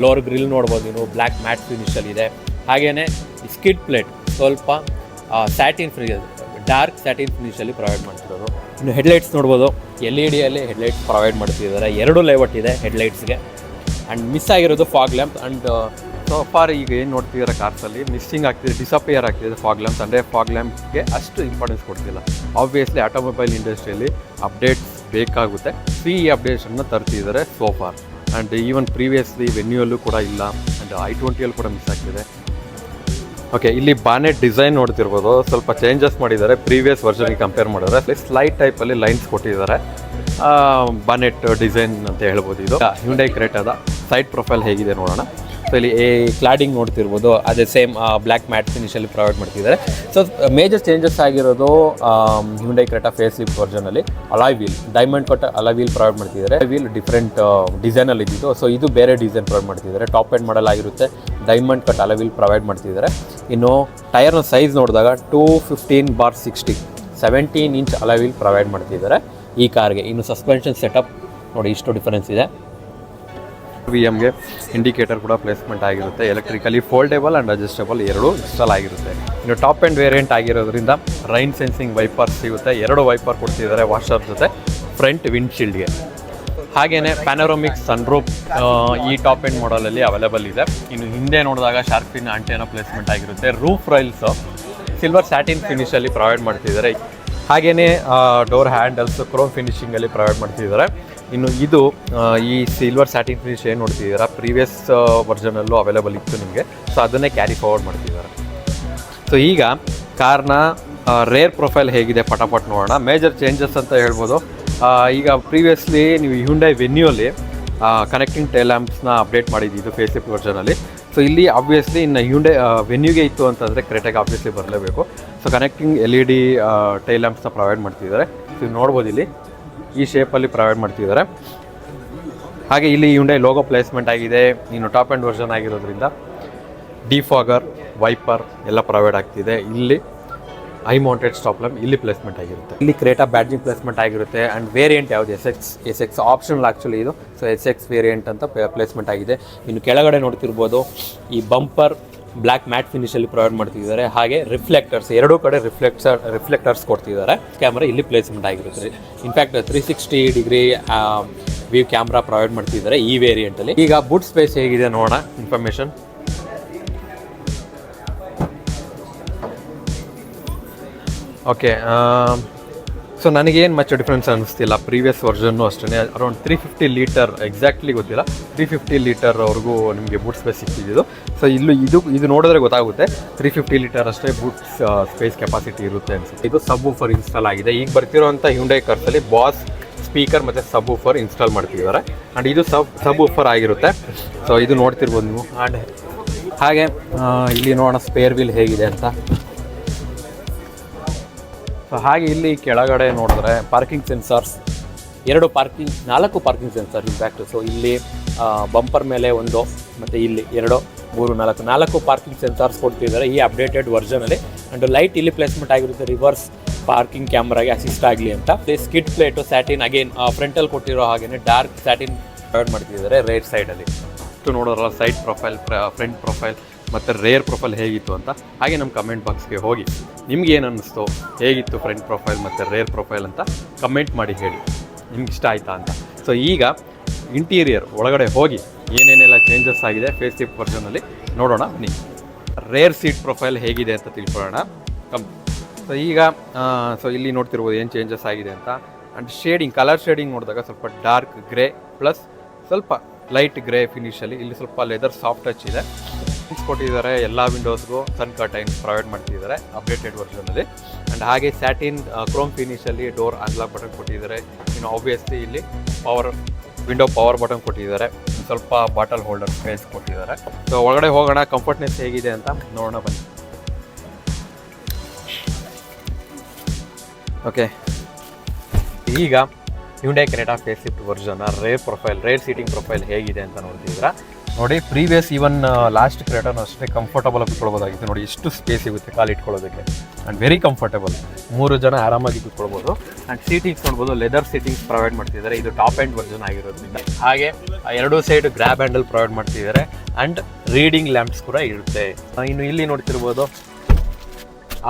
ಲೋವರ್ ಗ್ರಿಲ್ ನೋಡ್ಬೋದು ನೀವು, ಬ್ಲ್ಯಾಕ್ ಮ್ಯಾಟ್ ಫಿನಿಷಲ್ಲಿ ಇದೆ. ಹಾಗೆಯೇ ಸ್ಕಿಡ್ ಪ್ಲೇಟ್ ಸ್ವಲ್ಪ ಸ್ಯಾಟಿನ್ ಡಾರ್ಕ್ ಸ್ಯಾಟಿನ್ ಫಿನಿಷಲ್ಲಿ ಪ್ರೊವೈಡ್ ಮಾಡ್ತಿರೋದು. ಇನ್ನು ಹೆಡ್ಲೈಟ್ಸ್ ನೋಡ್ಬೋದು, LED ಹೆಡ್ಲೈಟ್ಸ್ ಪ್ರೊವೈಡ್ ಮಾಡ್ತಿದ್ದಾರೆ. 2 ಲೇಔಟ್ ಇದೆ ಹೆಡ್ಲೈಟ್ಸ್ಗೆ. ಆ್ಯಂಡ್ ಮಿಸ್ ಆಗಿರೋದು fog lamp. And so far ಈಗ ಏನು ನೋಡ್ತಿದ್ದಾರೆ ಕಾರ್ಸಲ್ಲಿ ಮಿಸ್ಸಿಂಗ್ ಆಗ್ತಿದೆ, ಡಿಸಪಿಯರ್ ಆಗ್ತಿದೆ ಫಾಗ್ ಲ್ಯಾಂಪ್ಸ್. ಅಂದರೆ ಫಾಗ್ ಲ್ಯಾಂಪ್ಗೆ ಅಷ್ಟು ಇಂಪಾರ್ಟೆನ್ಸ್ ಕೊಡ್ತಿಲ್ಲ. ಆಬ್ವಿಯಸ್ಲಿ ಆಟೋಮೊಬೈಲ್ ಇಂಡಸ್ಟ್ರಿಯಲ್ಲಿ ಅಪ್ಡೇಟ್ಸ್ ಬೇಕಾಗುತ್ತೆ. ಈ ಅಪ್ಡೇಷನ್ನ ತರ್ತಿದ್ದಾರೆ so far. And even previously ವೆನ್ಯೂಯಲ್ಲೂ ಕೂಡ ಇಲ್ಲ. ಆ್ಯಂಡ್ i20 ಕೂಡ ಮಿಸ್ ಆಗ್ತಿದೆ. ಓಕೆ, ಇಲ್ಲಿ ಬಾನೆಟ್ ಡಿಸೈನ್ ನೋಡ್ತಿರ್ಬೋದು, ಸ್ವಲ್ಪ ಚೇಂಜಸ್ ಮಾಡಿದ್ದಾರೆ ಪ್ರೀವಿಯಸ್ ವರ್ಷನ್ಗೆ ಕಂಪೇರ್ ಮಾಡಿದ್ರೆ. ಸ್ಲೈಡ್ ಟೈಪಲ್ಲಿ ಲೈನ್ಸ್ ಕೊಟ್ಟಿದ್ದಾರೆ ಬಾನೆಟ್ ಡಿಸೈನ್ ಅಂತ ಹೇಳ್ಬೋದು. ಇದು ಹ್ಯುಂಡೈ ಕ್ರೆಟಾದ ಸೈಡ್ ಪ್ರೊಫೈಲ್ ಹೇಗಿದೆ ನೋಡೋಣ. ಸೊ ಇಲ್ಲಿ ಕ್ಲಾಡಿಂಗ್ ನೋಡ್ತಿರ್ಬೋದು, ಅದೇ ಸೇಮ್ ಬ್ಲ್ಯಾಕ್ ಮ್ಯಾಟ್ ಫಿನಿಷಲ್ಲಿ ಪ್ರೊವೈಡ್ ಮಾಡ್ತಿದ್ದಾರೆ. ಸೊ ಮೇಜರ್ ಚೇಂಜಸ್ ಆಗಿರೋದು ಹ್ಯುಂಡೈ ಕ್ರೆಟಾ ಫೇಸ್ ಲಿಫ್ಟ್ ವರ್ಷನಲ್ಲಿ alloy wheel, diamond cut alloy wheel provide ಮಾಡ್ತಿದ್ದಾರೆ. ವೀಲ್ ಡಿಫ್ರೆಂಟ್ ಡಿಸೈನಲ್ಲಿ ಇದ್ದಿದ್ದು, ಸೊ ಇದು ಬೇರೆ ಡಿಸೈನ್ ಪ್ರೊವೈಡ್ ಮಾಡ್ತಿದ್ದಾರೆ. ಟಾಪ್ ಎಂಡ್ ಮಾಡಲ್ ಆಗಿರುತ್ತೆ, diamond cut alloy wheel provide ಮಾಡ್ತಿದ್ದಾರೆ. ಇನ್ನು ಟೈರ್ನ ಸೈಜ್ ನೋಡಿದಾಗ 215/60 17 ಇಂಚ್ ಅಲಾಯ್ ವೀಲ್ ಪ್ರೊವೈಡ್ ಮಾಡ್ತಿದ್ದಾರೆ ಈ ಕಾರ್ಗೆ. ಇನ್ನು ಸಸ್ಪೆನ್ಷನ್ ಸೆಟಪ್ ನೋಡಿ, ಇಷ್ಟು ಡಿಫರೆನ್ಸ್ ಇದೆ. VMಗೆ ಇಂಡಿಕೇಟರ್ ಕೂಡ ಪ್ಲೇಸ್ಮೆಂಟ್ ಆಗಿರುತ್ತೆ. ಎಲೆಕ್ಟ್ರಿಕಲಿ ಫೋಲ್ಡೇಬಲ್ ಆ್ಯಂಡ್ ಅಡ್ಜಸ್ಟೇಬಲ್ ಎರಡೂ ಇನ್ಸ್ಟಾಲ್ ಆಗಿರುತ್ತೆ. ಇನ್ನು ಟಾಪ್ ಆ್ಯಂಡ್ ವೇರಿಯಂಟ್ ಆಗಿರೋದ್ರಿಂದ ರೈನ್ ಸೆನ್ಸಿಂಗ್ ವೈಪರ್ಸ್ ಸಿಗುತ್ತೆ. 2 ವೈಪರ್ ಕೊಡ್ತಿದ್ದಾರೆ ವಾಷರ್ ಜೊತೆ ಫ್ರಂಟ್ ವಿಂಡ್ಶೀಲ್ಡ್ಗೆ. ಹಾಗೆಯೇ ಪ್ಯಾನೋರಮಿಕ್ ಸನ್ರೂಫ್ ಈ ಟಾಪ್ ಎಂಡ್ ಮಾಡಲಲ್ಲಿ ಅವೈಲೇಬಲ್ ಇದೆ. ಇನ್ನು ಹಿಂದೆ ನೋಡಿದಾಗ ಶಾರ್ಪಿನ್ ಆಂಟೆನಾ ಪ್ಲೇಸ್ಮೆಂಟ್ ಆಗಿರುತ್ತೆ. ರೂಫ್ ರೈಲ್ಸ್ ಸಿಲ್ವರ್ ಸ್ಯಾಟಿನ್ ಫಿನಿಷಲ್ಲಿ ಪ್ರೊವೈಡ್ ಮಾಡ್ತಿದ್ದಾರೆ. ಹಾಗೆಯೇ ಡೋರ್ ಹ್ಯಾಂಡಲ್ಸ್ ಕ್ರೋಮ್ ಫಿನಿಷಿಂಗಲ್ಲಿ ಪ್ರೊವೈಡ್ ಮಾಡ್ತಿದ್ದಾರೆ. ಇನ್ನು ಇದು ಈ ಸಿಲ್ವರ್ ಸ್ಯಾಟಿನ್ ಫಿನಿಶ್ ಏನು ನೋಡ್ತಿದ್ದೀರಾ, ಪ್ರೀವಿಯಸ್ ವರ್ಷನಲ್ಲೂ ಅವೈಲೇಬಲ್ ಇತ್ತು ನಿಮಗೆ. ಸೊ ಅದನ್ನೇ ಕ್ಯಾರಿ ಫಾರ್ವರ್ಡ್ ಮಾಡ್ತಿದ್ದಾರೆ. ಸೊ ಈಗ ಕಾರ್ನ ರೇರ್ ಪ್ರೊಫೈಲ್ ಹೇಗಿದೆ ಪಟಾಪಟ್ ನೋಡೋಣ. ಮೇಜರ್ ಚೇಂಜಸ್ ಅಂತ ಹೇಳ್ಬೋದು. ಈಗ ಪ್ರೀವಿಯಸ್ಲಿ ನೀವು ಹ್ಯುಂಡೈ ವೆನ್ಯೂಲಿ ಕನೆಕ್ಟಿಂಗ್ ಟೈಲ್ ಲ್ಯಾಂಪ್ಸ್ನ ಅಪ್ಡೇಟ್ ಮಾಡಿದ್ದು ಫೇಸ್ ಲಿಫ್ಟ್ ವರ್ಷನಲ್ಲಿ. ಸೊ ಇಲ್ಲಿ ಆಬ್ವಿಯಸ್ಲಿ ಇನ್ನು ಹ್ಯುಂಡೈ ವೆನ್ಯೂಗೆ ಇತ್ತು ಅಂತಂದರೆ ಕ್ರೆಟಾಗೆ ಆಬ್ವಿಯಸ್ಲಿ ಬರಲೇಬೇಕು. ಸೊ ಕನೆಕ್ಟಿಂಗ್ LED ಟೈಲ್ ಲ್ಯಾಂಪ್ಸ್ನ ಪ್ರೊವೈಡ್ ಮಾಡ್ತಿದ್ದಾರೆ. ಸೊ ನೋಡ್ಬೋದು ಇಲ್ಲಿ ಈ ಶೇಪಲ್ಲಿ ಪ್ರೊವೈಡ್ ಮಾಡ್ತಿದ್ದಾರೆ. ಹಾಗೆ ಇಲ್ಲಿ ಹ್ಯುಂಡೈ ಲೋಗೋ ಪ್ಲೇಸ್ಮೆಂಟ್ ಆಗಿದೆ. ಇನ್ನು ಟಾಪ್ ಆ್ಯಂಡ್ ವರ್ಷನ್ ಆಗಿರೋದ್ರಿಂದ ಡಿಫಾಗರ್, ವೈಪರ್ ಎಲ್ಲ ಪ್ರೊವೈಡ್ ಆಗ್ತಿದೆ. ಇಲ್ಲಿ ಐ ಮೌಂಟೆಡ್ ಸ್ಟಾಪ್ ಲ್ಯಾಂಪ್ ಇಲ್ಲಿ ಪ್ಲೇಸ್ಮೆಂಟ್ ಆಗಿರುತ್ತೆ. ಇಲ್ಲಿ ಕ್ರೇಟಾ ಬ್ಯಾಡ್ಜಿಂಗ್ ಪ್ಲೇಸ್ಮೆಂಟ್ ಆಗಿರುತ್ತೆ. ಆ್ಯಂಡ್ ವೇರಿಯಂಟ್ ಯಾವುದು SX ಆಪ್ಷನಲ್ ಆ್ಯಕ್ಚುಲಿ ಇದು. ಸೊ SX ವೇರಿಯಂಟ್ ಅಂತ ಪ್ಲೇಸ್ಮೆಂಟ್ ಆಗಿದೆ. ಇನ್ನು ಕೆಳಗಡೆ ನೋಡ್ತಿರ್ಬೋದು, ಈ ಬಂಪರ್ ಬ್ಲ್ಯಾಕ್ ಮ್ಯಾಟ್ ಫಿನಿಷಲ್ಲಿ ಪ್ರೊವೈಡ್ ಮಾಡ್ತಿದ್ದಾರೆ. ಹಾಗೆ ರಿಫ್ಲೆಕ್ಟರ್ಸ್, 2 ಕಡೆ ರಿಫ್ಲೆಕ್ಟರ್ಸ್ ಕೊಡ್ತಿದ್ದಾರೆ. ಕ್ಯಾಮ್ರಾ ಇಲ್ಲಿ ಪ್ಲೇಸ್ಮೆಂಟ್ ಆಗಿರುತ್ತೆ. In fact 360 degree view camera provide ಮಾಡ್ತಿದ್ದಾರೆ ಈ ವೇರಿಯಂಟಲ್ಲಿ. ಈಗ ಬೂಟ್ ಸ್ಪೇಸ್ ಹೇಗಿದೆ ನೋಡೋಣ ಇನ್ಫಾರ್ಮೇಷನ್. ಓಕೆ, ಸೊ ನನಗೇನು ಮಚ್ ಡಿಫ್ರೆನ್ಸ್ ಅನ್ನಿಸ್ತಿಲ್ಲ. ಪ್ರೀವಿಯಸ್ ವರ್ಷನ್ನು ಅಷ್ಟೇ ಅರೌಂಡ್ 350 ಲೀಟರ್, ಎಕ್ಸಾಕ್ಟ್ಲಿ ಗೊತ್ತಿಲ್ಲ, 350 ಲೀಟರ್ವರೆಗೂ ನಿಮಗೆ ಬೂಟ್ ಸ್ಪೇಸ್ ಸಿಕ್ತಿದ್ದು. ಸೊ ಇದು ನೋಡಿದ್ರೆ ಗೊತ್ತಾಗುತ್ತೆ 350 ಲೀಟರ್ ಅಷ್ಟೇ ಬೂಟ್ ಸ್ಪೇಸ್ ಕೆಪಾಸಿಟಿ ಇರುತ್ತೆ ಅನಿಸುತ್ತೆ. ಇದು ಸಬ್ ವೂಫರ್ ಇನ್ಸ್ಟಾಲ್ ಆಗಿದೆ. ಈಗ ಬರ್ತಿರೋಂಥ ಹ್ಯುಂಡೈ ಕಾರ್ಸಲ್ಲಿ ಬಾಸ್ ಸ್ಪೀಕರ್ ಮತ್ತು ಸಬ್ ವೂಫರ್ ಇನ್ಸ್ಟಾಲ್ ಮಾಡ್ತಿದ್ದಾರೆ. ಆ್ಯಂಡ್ ಇದು ಸಬ್ ವೂಫರ್ ಆಗಿರುತ್ತೆ. ಸೊ ಇದು ನೋಡ್ತಿರ್ಬೋದು ನೀವು. ಆ್ಯಂಡ್ ಹಾಗೆ ಇಲ್ಲಿ ನೋಡೋಣ ಸ್ಪೇರ್ ವೀಲ್ ಹೇಗಿದೆ ಅಂತ. ಸೊ ಹಾಗೆ ಇಲ್ಲಿ ಕೆಳಗಡೆ ನೋಡಿದ್ರೆ parking sensors, 4 parking sensor in fact. So ಇಲ್ಲಿ ಬಂಪರ್ ಮೇಲೆ 1 ಮತ್ತು ಇಲ್ಲಿ 2, 3, 4 ಪಾರ್ಕಿಂಗ್ ಸೆನ್ಸರ್ಸ್ ಕೊಡ್ತಿದ್ದಾರೆ ಈ ಅಪ್ಡೇಟೆಡ್ ವರ್ಷನಲ್ಲಿ. ಆ್ಯಂಡ್ ಲೈಟ್ ಇಲ್ಲಿ ಪ್ಲೇಸ್ಮೆಂಟ್ ಆಗಿರುತ್ತೆ, ರಿವರ್ಸ್ ಪಾರ್ಕಿಂಗ್ ಕ್ಯಾಮ್ರಾಗೆ ಅಸಿಸ್ಟ್ ಆಗಲಿ ಅಂತ. ಸ್ಕಿಡ್ ಪ್ಲೇಟು ಸ್ಯಾಟಿನ್ ಅಗೇನ್ ಫ್ರಂಟಲ್ಲಿ ಕೊಟ್ಟಿರೋ ಹಾಗೆಯೇ ಡಾರ್ಕ್ ಸ್ಯಾಟಿನ್ ಪ್ರೊವೈಡ್ ಮಾಡ್ತಿದ್ದಾರೆ ರೇರ್ ಸೈಡಲ್ಲಿ. ನೋಡೋರಲ್ಲ ಸೈಡ್ ಪ್ರೊಫೈಲ್, ಫ್ರಂಟ್ ಪ್ರೊಫೈಲ್ ಮತ್ತು ರೇರ್ ಪ್ರೊಫೈಲ್ ಹೇಗಿತ್ತು ಅಂತ. ಹಾಗೆ ನಮ್ಮ ಕಮೆಂಟ್ ಬಾಕ್ಸ್ಗೆ ಹೋಗಿ ನಿಮ್ಗೆ ಏನು ಅನ್ನಿಸ್ತು, ಹೇಗಿತ್ತು ಫ್ರಂಟ್ ಪ್ರೊಫೈಲ್ ಮತ್ತು ರೇರ್ ಪ್ರೊಫೈಲ್ ಅಂತ ಕಮೆಂಟ್ ಮಾಡಿ ಹೇಳಿ, ನಿಮ್ಗೆ ಇಷ್ಟ ಆಯಿತಾ ಅಂತ. ಸೊ ಈಗ ಇಂಟೀರಿಯರ್ ಒಳಗಡೆ ಹೋಗಿ ಏನೇನೆಲ್ಲ ಚೇಂಜಸ್ ಆಗಿದೆ ಫೇಸ್ ಲಿಫ್ಟ್ ವರ್ಷನಲ್ಲಿ ನೋಡೋಣ ಬನ್ನಿ. ರೇರ್ ಸೀಟ್ ಪ್ರೊಫೈಲ್ ಹೇಗಿದೆ ಅಂತ ತಿಳ್ಕೊಳ್ಳೋಣ. ಸೊ ಈಗ ಇಲ್ಲಿ ನೋಡ್ತಿರ್ಬೋದು ಏನು ಚೇಂಜಸ್ ಆಗಿದೆ ಅಂತ. ಆ್ಯಂಡ್ ಶೇಡಿಂಗ್, ಕಲರ್ ಶೇಡಿಂಗ್ ನೋಡಿದಾಗ ಸ್ವಲ್ಪ ಡಾರ್ಕ್ ಗ್ರೇ ಪ್ಲಸ್ ಸ್ವಲ್ಪ ಲೈಟ್ ಗ್ರೇ ಫಿನಿಷಲ್ಲಿ. ಇಲ್ಲಿ ಸ್ವಲ್ಪ ಲೆದರ್ ಸಾಫ್ಟ್ ಟಚ್ ಇದೆ. ಕೊಟ್ಟಿದ್ದಾರೆ ಎಲ್ಲ ವಿಂಡೋಸ್ಗೂ ಸನ್ ಕರ್ಟೈನ್ಸ್ ಪ್ರೊವೈಡ್ ಮಾಡ್ತಿದ್ದಾರೆ ಅಪ್ಡೇಟೆಡ್ ವರ್ಷನಲ್ಲಿ. ಆ್ಯಂಡ್ ಹಾಗೆ ಸ್ಯಾಟಿನ್ ಕ್ರೋಮ್ ಫಿನಿಷಲ್ಲಿ ಡೋರ್ ಅನ್ಲಾಕ್ ಬಟನ್ ಕೊಟ್ಟಿದ್ದಾರೆ. ಇನ್ನು ಆಬ್ವಿಯಸ್ಲಿ ಇಲ್ಲಿ ವಿಂಡೋ ಪವರ್ ಬಟನ್ ಕೊಟ್ಟಿದ್ದಾರೆ. ಸ್ವಲ್ಪ ಬಾಟಲ್ ಹೋಲ್ಡರ್ ಸ್ಪೇಸ್ ಕೊಟ್ಟಿದ್ದಾರೆ. ಸೊ ಒಳಗಡೆ ಹೋಗೋಣ, ಕಂಫರ್ಟ್ನೆಸ್ ಹೇಗಿದೆ ಅಂತ ನೋಡೋಣ ಬನ್ನಿ. ಓಕೆ, ಈಗ Hyundai Creta face lift version rear seating profile ಹೇಗಿದೆ ಅಂತ ನೋಡ್ತಿದ್ದೀರಾ. ನೋಡಿ, ಪ್ರೀವಿಯಸ್ ಈವನ್ ಲಾಸ್ಟ್ ಕ್ರೆಟಾನು ಅಷ್ಟೇ ಕಂಫರ್ಟಬಲ್ ಆಗಿ ಕುತ್ಕೊಳ್ಬೋದಾಗಿತ್ತು. ನೋಡಿ ಎಷ್ಟು ಸ್ಪೇಸ್ ಸಿಗುತ್ತೆ ಕಾಲು ಇಟ್ಕೊಳ್ಳೋದಕ್ಕೆ. ಆ್ಯಂಡ್ ವೆರಿ ಕಂಫರ್ಟಬಲ್, 3 ಜನ ಆರಾಮಾಗಿ ಕೂತ್ಕೊಳ್ಬೋದು. ಆ್ಯಂಡ್ ಸೀಟಿಂಗ್ಸ್ ನೋಡ್ಬೋದು, ಲೆದರ್ ಸೀಟಿಂಗ್ಸ್ ಪ್ರೊವೈಡ್ ಮಾಡ್ತಿದ್ದಾರೆ. ಇದು ಟಾಪ್ ಎಂಡ್ ವರ್ಷನ್ ಆಗಿರೋದ್ರಿಂದ. ಹಾಗೆ 2 ಸೈಡ್ ಗ್ರ್ಯಾಬ್ ಹ್ಯಾಂಡಲ್ ಪ್ರೊವೈಡ್ ಮಾಡ್ತಿದ್ದಾರೆ. ಆ್ಯಂಡ್ ರೀಡಿಂಗ್ ಲ್ಯಾಂಪ್ಸ್ ಕೂಡ ಇರುತ್ತೆ. ಇನ್ನು ಇಲ್ಲಿ ನೋಡ್ತಿರ್ಬೋದು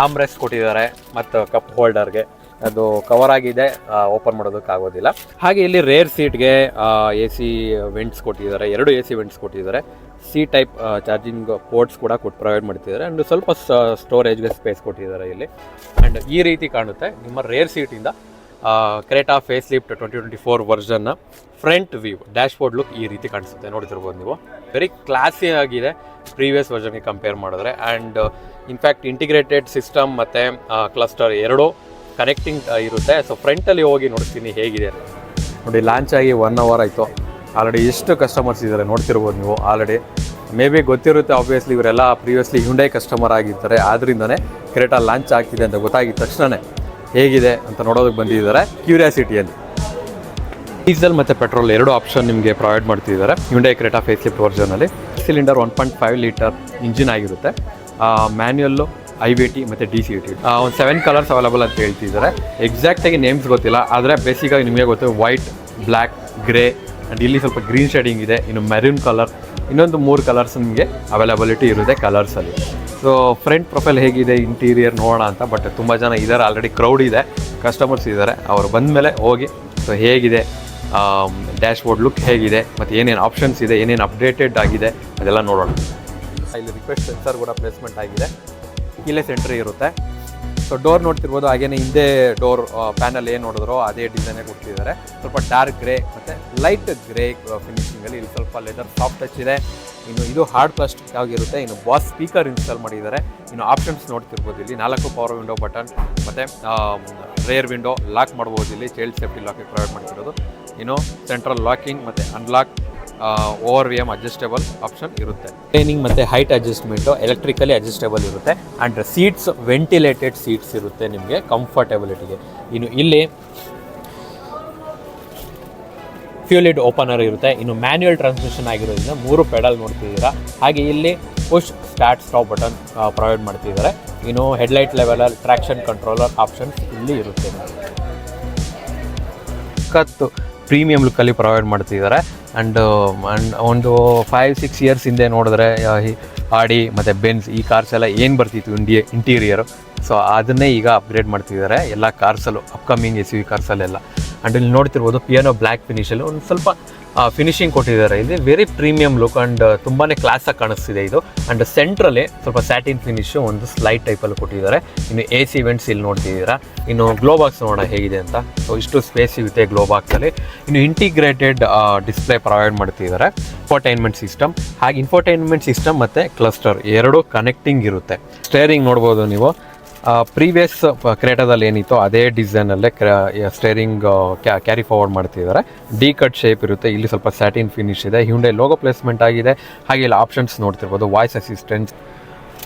ಆರ್ಮ್ ರೆಸ್ಟ್ ಕೊಟ್ಟಿದ್ದಾರೆ ಮತ್ತು ಕಪ್ ಹೋಲ್ಡರ್ಗೆ. ಅದು ಕವರ್ ಆಗಿದೆ, ಓಪನ್ ಮಾಡೋದಕ್ಕಾಗೋದಿಲ್ಲ. ಹಾಗೆ ಇಲ್ಲಿ ರೇರ್ ಸೀಟ್ಗೆ AC ವೆಂಟ್ಸ್ ಕೊಟ್ಟಿದ್ದಾರೆ. 2 AC ವೆಂಟ್ಸ್ ಕೊಟ್ಟಿದ್ದಾರೆ. C ಟೈಪ್ ಚಾರ್ಜಿಂಗ್ ಪೋರ್ಟ್ಸ್ ಕೂಡ ಪ್ರೊವೈಡ್ ಮಾಡ್ತಿದ್ದಾರೆ. ಆ್ಯಂಡ್ ಸ್ವಲ್ಪ ಸ್ಟೋರೇಜ್ಗೆ ಸ್ಪೇಸ್ ಕೊಟ್ಟಿದ್ದಾರೆ ಇಲ್ಲಿ. ಆ್ಯಂಡ್ ಈ ರೀತಿ ಕಾಣುತ್ತೆ ನಿಮ್ಮ ರೇರ್ ಸೀಟಿಂದ ಕ್ರೆಟಾ ಫೇಸ್ ಲಿಫ್ಟ್ 2024 ವರ್ಷನ್ನ front view. Dashboard look ಈ ರೀತಿ ಕಾಣಿಸುತ್ತೆ, ನೋಡ್ತಿರ್ಬೋದು ನೀವು. ವೆರಿ ಕ್ಲಾಸಿ ಆಗಿದೆ ಪ್ರೀವಿಯಸ್ ವರ್ಷನ್ಗೆ ಕಂಪೇರ್ ಮಾಡಿದ್ರೆ. ಆ್ಯಂಡ್ ಇನ್ಫ್ಯಾಕ್ಟ್ ಇಂಟಿಗ್ರೇಟೆಡ್ ಸಿಸ್ಟಮ್ ಮತ್ತು ಕ್ಲಸ್ಟರ್ ಎರಡೂ ಕನೆಕ್ಟಿಂಗ್ ಇರುತ್ತೆ. ಸೊ ಫ್ರಂಟಲ್ಲಿ ಹೋಗಿ ನೋಡ್ತೀನಿ ಹೇಗಿದೆ ನೋಡಿ. ಲಾಂಚ್ ಆಗಿ 1 hour ಆಯಿತು. ಆಲ್ರೆಡಿ ಎಷ್ಟು ಕಸ್ಟಮರ್ಸ್ ಇದ್ದಾರೆ ನೋಡ್ತಿರ್ಬೋದು ನೀವು. ಆಲ್ರೆಡಿ ಮೇ ಬಿ ಗೊತ್ತಿರುತ್ತೆ, ಆಬ್ವಿಯಸ್ಲಿ ಇವರೆಲ್ಲ ಪ್ರೀವಿಯಸ್ಲಿ ಹ್ಯುಂಡೈ ಕಸ್ಟಮರ್ ಆಗಿರ್ತಾರೆ. ಆದ್ದರಿಂದನೇ ಕ್ರೆಟಾ ಲಾಂಚ್ ಆಗ್ತಿದೆ ಅಂತ ಗೊತ್ತಾಗಿದ ತಕ್ಷಣವೇ ಹೇಗಿದೆ ಅಂತ ನೋಡೋದಕ್ಕೆ ಬಂದಿದ್ದಾರೆ ಕ್ಯೂರಿಯಾಸಿಟಿಯಲ್ಲಿ. ಡೀಸೆಲ್ ಮತ್ತು ಪೆಟ್ರೋಲ್ 2 ಆಪ್ಷನ್ ನಿಮಗೆ ಪ್ರೊವೈಡ್ ಮಾಡ್ತಿದ್ದಾರೆ ಹ್ಯುಂಡೈ ಕ್ರೆಟಾ ಫೇಸ್ ಲಿಫ್ಟ್ ವರ್ಷನಲ್ಲಿ. ಸಿಲಿಂಡರ್ 1.5 ಲೀಟರ್ ಇಂಜಿನ್ ಆಗಿರುತ್ತೆ. ಮ್ಯಾನ್ಯುಯಲ್ಲು, IVT ಮತ್ತು DCT. ಒಂದು 7 ಕಲರ್ಸ್ ಅವೈಲಬಲ್ ಅಂತ ಹೇಳ್ತಿದ್ದಾರೆ. ಎಕ್ಸಾಕ್ಟಾಗಿ ನೇಮ್ಸ್ ಗೊತ್ತಿಲ್ಲ, ಆದರೆ ಬೇಸಿಕಾಗಿ ನಿಮಗೆ ಗೊತ್ತು ವೈಟ್, ಬ್ಲ್ಯಾಕ್, ಗ್ರೇ ಆ್ಯಂಡ್ ಇಲ್ಲಿ ಸ್ವಲ್ಪ ಗ್ರೀನ್ ಶೇಡಿಂಗ್ ಇದೆ. ಇನ್ನು ಮೆರೂನ್ ಕಲರ್, ಇನ್ನೊಂದು 3 ಕಲರ್ಸ್ ನಿಮಗೆ ಅವೈಲಬಿಲಿಟಿ ಇರುತ್ತೆ ಕಲರ್ಸಲ್ಲಿ. ಸೊ ಫ್ರಂಟ್ ಪ್ರೊಫೈಲ್ ಹೇಗಿದೆ, ಇಂಟೀರಿಯರ್ ನೋಡೋಣ ಅಂತ. ಬಟ್ ತುಂಬ ಜನ ಇದ್ದಾರೆ, ಆಲ್ರೆಡಿ ಕ್ರೌಡ್ ಇದೆ, ಕಸ್ಟಮರ್ಸ್ ಇದ್ದಾರೆ. ಅವರು ಬಂದ ಮೇಲೆ ಹೋಗಿ ಸೊ ಹೇಗಿದೆ, ಡ್ಯಾಶ್ ಬೋರ್ಡ್ ಲುಕ್ ಹೇಗಿದೆ, ಮತ್ತು ಏನೇನು ಆಪ್ಷನ್ಸ್ ಇದೆ, ಏನೇನು ಅಪ್ಡೇಟೆಡ್ ಆಗಿದೆ ಅದೆಲ್ಲ ನೋಡೋಣ. ಇಲ್ಲಿ ರಿಕ್ವೆಸ್ಟ್ ಸೆನ್ಸರ್ ಕೂಡ ಪ್ಲೇಸ್ಮೆಂಟ್ ಆಗಿದೆ. ಕೀಲೆಸ್ ಎಂಟ್ರಿ ಇರುತ್ತೆ. ಸೊ ಡೋರ್ ನೋಡ್ತಿರ್ಬೋದು. ಹಾಗೇನೇ ಹಿಂದೆ ಡೋರ್ ಪ್ಯಾನಲ್ ಏನು ನೋಡಿದ್ರೋ ಅದೇ ಡಿಸೈನೇ ಕೊಡ್ತಿದ್ದಾರೆ. ಸ್ವಲ್ಪ ಡಾರ್ಕ್ ಗ್ರೇ ಮತ್ತು ಲೈಟ್ ಗ್ರೇ ಫಿನಿಶಿಂಗಲ್ಲಿ. ಇಲ್ಲಿ ಸ್ವಲ್ಪ ಲೆದರ್ ಸಾಫ್ಟ್ ಟಚ್ ಇದೆ. ಇನ್ನು ಇದು ಹಾರ್ಡ್ ಪ್ಲಾಸ್ಟಿಕ್ ಆಗಿರುತ್ತೆ. ಇನ್ನು ಬಾಸ್ ಸ್ಪೀಕರ್ ಇನ್ಸ್ಟಾಲ್ ಮಾಡಿದ್ದಾರೆ. ಇನ್ನು ಆಪ್ಷನ್ಸ್ ನೋಡ್ತಿರ್ಬೋದು, ಇಲ್ಲಿ 4 ಪವರ್ ವಿಂಡೋ ಬಟನ್ ಮತ್ತು ರೇರ್ ವಿಂಡೋ ಲಾಕ್ ಮಾಡ್ಬೋದು. ಇಲ್ಲಿ ಚೈಲ್ಡ್ ಸೇಫ್ಟಿ ಲಾಕಿಂಗ್ ಪ್ರೊವೈಡ್ ಮಾಡ್ತಿರೋದು. ಇನ್ನು ಸೆಂಟ್ರಲ್ ಲಾಕಿಂಗ್ ಮತ್ತು ಅನ್ಲಾಕ್, ORVM ಅಡ್ಜಸ್ಟೇಬಲ್ ಆಪ್ಷನ್ ಇರುತ್ತೆ. ಟ್ರೈನಿಂಗ್ ಮತ್ತು ಹೈಟ್ ಅಡ್ಜಸ್ಟ್ಮೆಂಟು ಎಲೆಕ್ಟ್ರಿಕಲಿ ಅಡ್ಜಸ್ಟೇಬಲ್ ಇರುತ್ತೆ. ಆ್ಯಂಡ್ ಸೀಟ್ಸ್ ವೆಂಟಿಲೇಟೆಡ್ ಸೀಟ್ಸ್ ಇರುತ್ತೆ ನಿಮಗೆ ಕಂಫರ್ಟೆಬಿಲಿಟಿಗೆ. ಇನ್ನು ಇಲ್ಲಿ ಫ್ಯೂಲಿಡ್ ಓಪನರ್ ಇರುತ್ತೆ. ಇನ್ನು ಮ್ಯಾನ್ಯುಯಲ್ ಟ್ರಾನ್ಸ್ಮಿಷನ್ ಆಗಿರೋದ್ರಿಂದ 3 ಪೆಡಲ್ ನೋಡ್ತಿದ್ದೀರಾ. ಹಾಗೆ ಇಲ್ಲಿ push start stop button provide ಮಾಡ್ತಿದ್ದಾರೆ. ಇನ್ನು ಹೆಡ್ಲೈಟ್ ಲೆವೆಲಲ್ಲಿ ಟ್ರ್ಯಾಕ್ಷನ್ ಕಂಟ್ರೋಲರ್ ಆಪ್ಷನ್ಸ್ ಇಲ್ಲಿ ಇರುತ್ತೆ. ಪ್ರೀಮಿಯಂ ಲುಕ್ಕಲ್ಲಿ ಪ್ರೊವೈಡ್ ಮಾಡ್ತಿದ್ದಾರೆ. ಆ್ಯಂಡ್ ಒಂದು 5-6 ಇಯರ್ಸ್ ಹಿಂದೆ ನೋಡಿದ್ರೆ ಆಡಿ ಮತ್ತು ಬೆನ್ಸ್ ಈ ಕಾರ್ಸ್ ಎಲ್ಲ ಏನು ಬರ್ತಿತ್ತು ಇಂಟೀರಿಯರು, ಸೊ ಅದನ್ನೇ ಈಗ ಅಪ್ಗ್ರೇಡ್ ಮಾಡ್ತಿದ್ದಾರೆ ಎಲ್ಲ ಕಾರ್ಸಲ್ಲೂ, ಅಪ್ಕಮಿಂಗ್ SUV ಕಾರ್ಸಲ್ಲೆಲ್ಲ. ಆ್ಯಂಡ್ ಇಲ್ಲಿ ನೋಡ್ತಿರ್ಬೋದು ಪಿಯಾನೋ ಬ್ಲ್ಯಾಕ್ ಫಿನಿಷಲ್ಲಿ ಒಂದು ಸ್ವಲ್ಪ ಫಿನಿಶಿಂಗ್ ಕೊಟ್ಟಿದ್ದಾರೆ. ಇದು ವೆರಿ ಪ್ರೀಮಿಯಂ ಲುಕ್ ಆ್ಯಂಡ್ ತುಂಬಾ ಕ್ಲಾಸಾಗಿ ಕಾಣಿಸ್ತಿದೆ ಇದು. ಆ್ಯಂಡ್ ಸೆಂಟ್ರಲ್ಲಿ ಸ್ವಲ್ಪ ಸ್ಯಾಟಿನ್ ಫಿನಿಶು ಒಂದು ಸ್ಲೈಟ್ ಟೈಪಲ್ಲಿ ಕೊಟ್ಟಿದ್ದಾರೆ. ಇನ್ನು AC ವೆಂಟ್ಸ್ ಇಲ್ಲಿ ನೋಡ್ತಿದ್ದೀರಾ. ಇನ್ನು ಗ್ಲೋ ಬಾಕ್ಸ್ ನೋಡೋಣ ಹೇಗಿದೆ ಅಂತ. ಸೊ ಇಷ್ಟು ಸ್ಪೇಸ್ ಸಿಗುತ್ತೆ ಗ್ಲೋ ಬಾಕ್ಸಲ್ಲಿ. ಇನ್ನು ಇಂಟಿಗ್ರೇಟೆಡ್ ಡಿಸ್ಪ್ಲೇ ಪ್ರೊವೈಡ್ ಮಾಡ್ತಿದ್ದಾರೆ. ಇನ್ಫೋಟೈನ್ಮೆಂಟ್ ಸಿಸ್ಟಮ್, ಹಾಗೆ ಇನ್ಫೋಟೈನ್ಮೆಂಟ್ ಸಿಸ್ಟಮ್ ಮತ್ತು ಕ್ಲಸ್ಟರ್ 2 ಕನೆಕ್ಟಿಂಗ್ ಇರುತ್ತೆ. ಸ್ಟೇರಿಂಗ್ ನೋಡ್ಬೋದು ನೀವು. ಪ್ರೀವಿಯಸ್ ಕ್ರೆಟಾದಲ್ಲಿ ಏನಿತ್ತು ಅದೇ ಡಿಸೈನಲ್ಲೇ ಸ್ಟೇರಿಂಗ್ ಕ್ಯಾರಿ ಫಾರ್ವರ್ಡ್ ಮಾಡ್ತಿದ್ದಾರೆ. ಡಿ ಕಟ್ ಶೇಪ್ ಇರುತ್ತೆ. ಇಲ್ಲಿ ಸ್ವಲ್ಪ ಸ್ಯಾಟಿನ್ ಫಿನಿಶ್ ಇದೆ. ಹ್ಯುಂಡೈ ಲೋಗೋ ಪ್ಲೇಸ್ಮೆಂಟ್ ಆಗಿದೆ. ಹಾಗೆ ಇಲ್ಲಿ ಆಪ್ಷನ್ಸ್ ನೋಡ್ತಿರ್ಬೋದು, ವಾಯ್ಸ್ ಅಸಿಸ್ಟೆಂಟ್.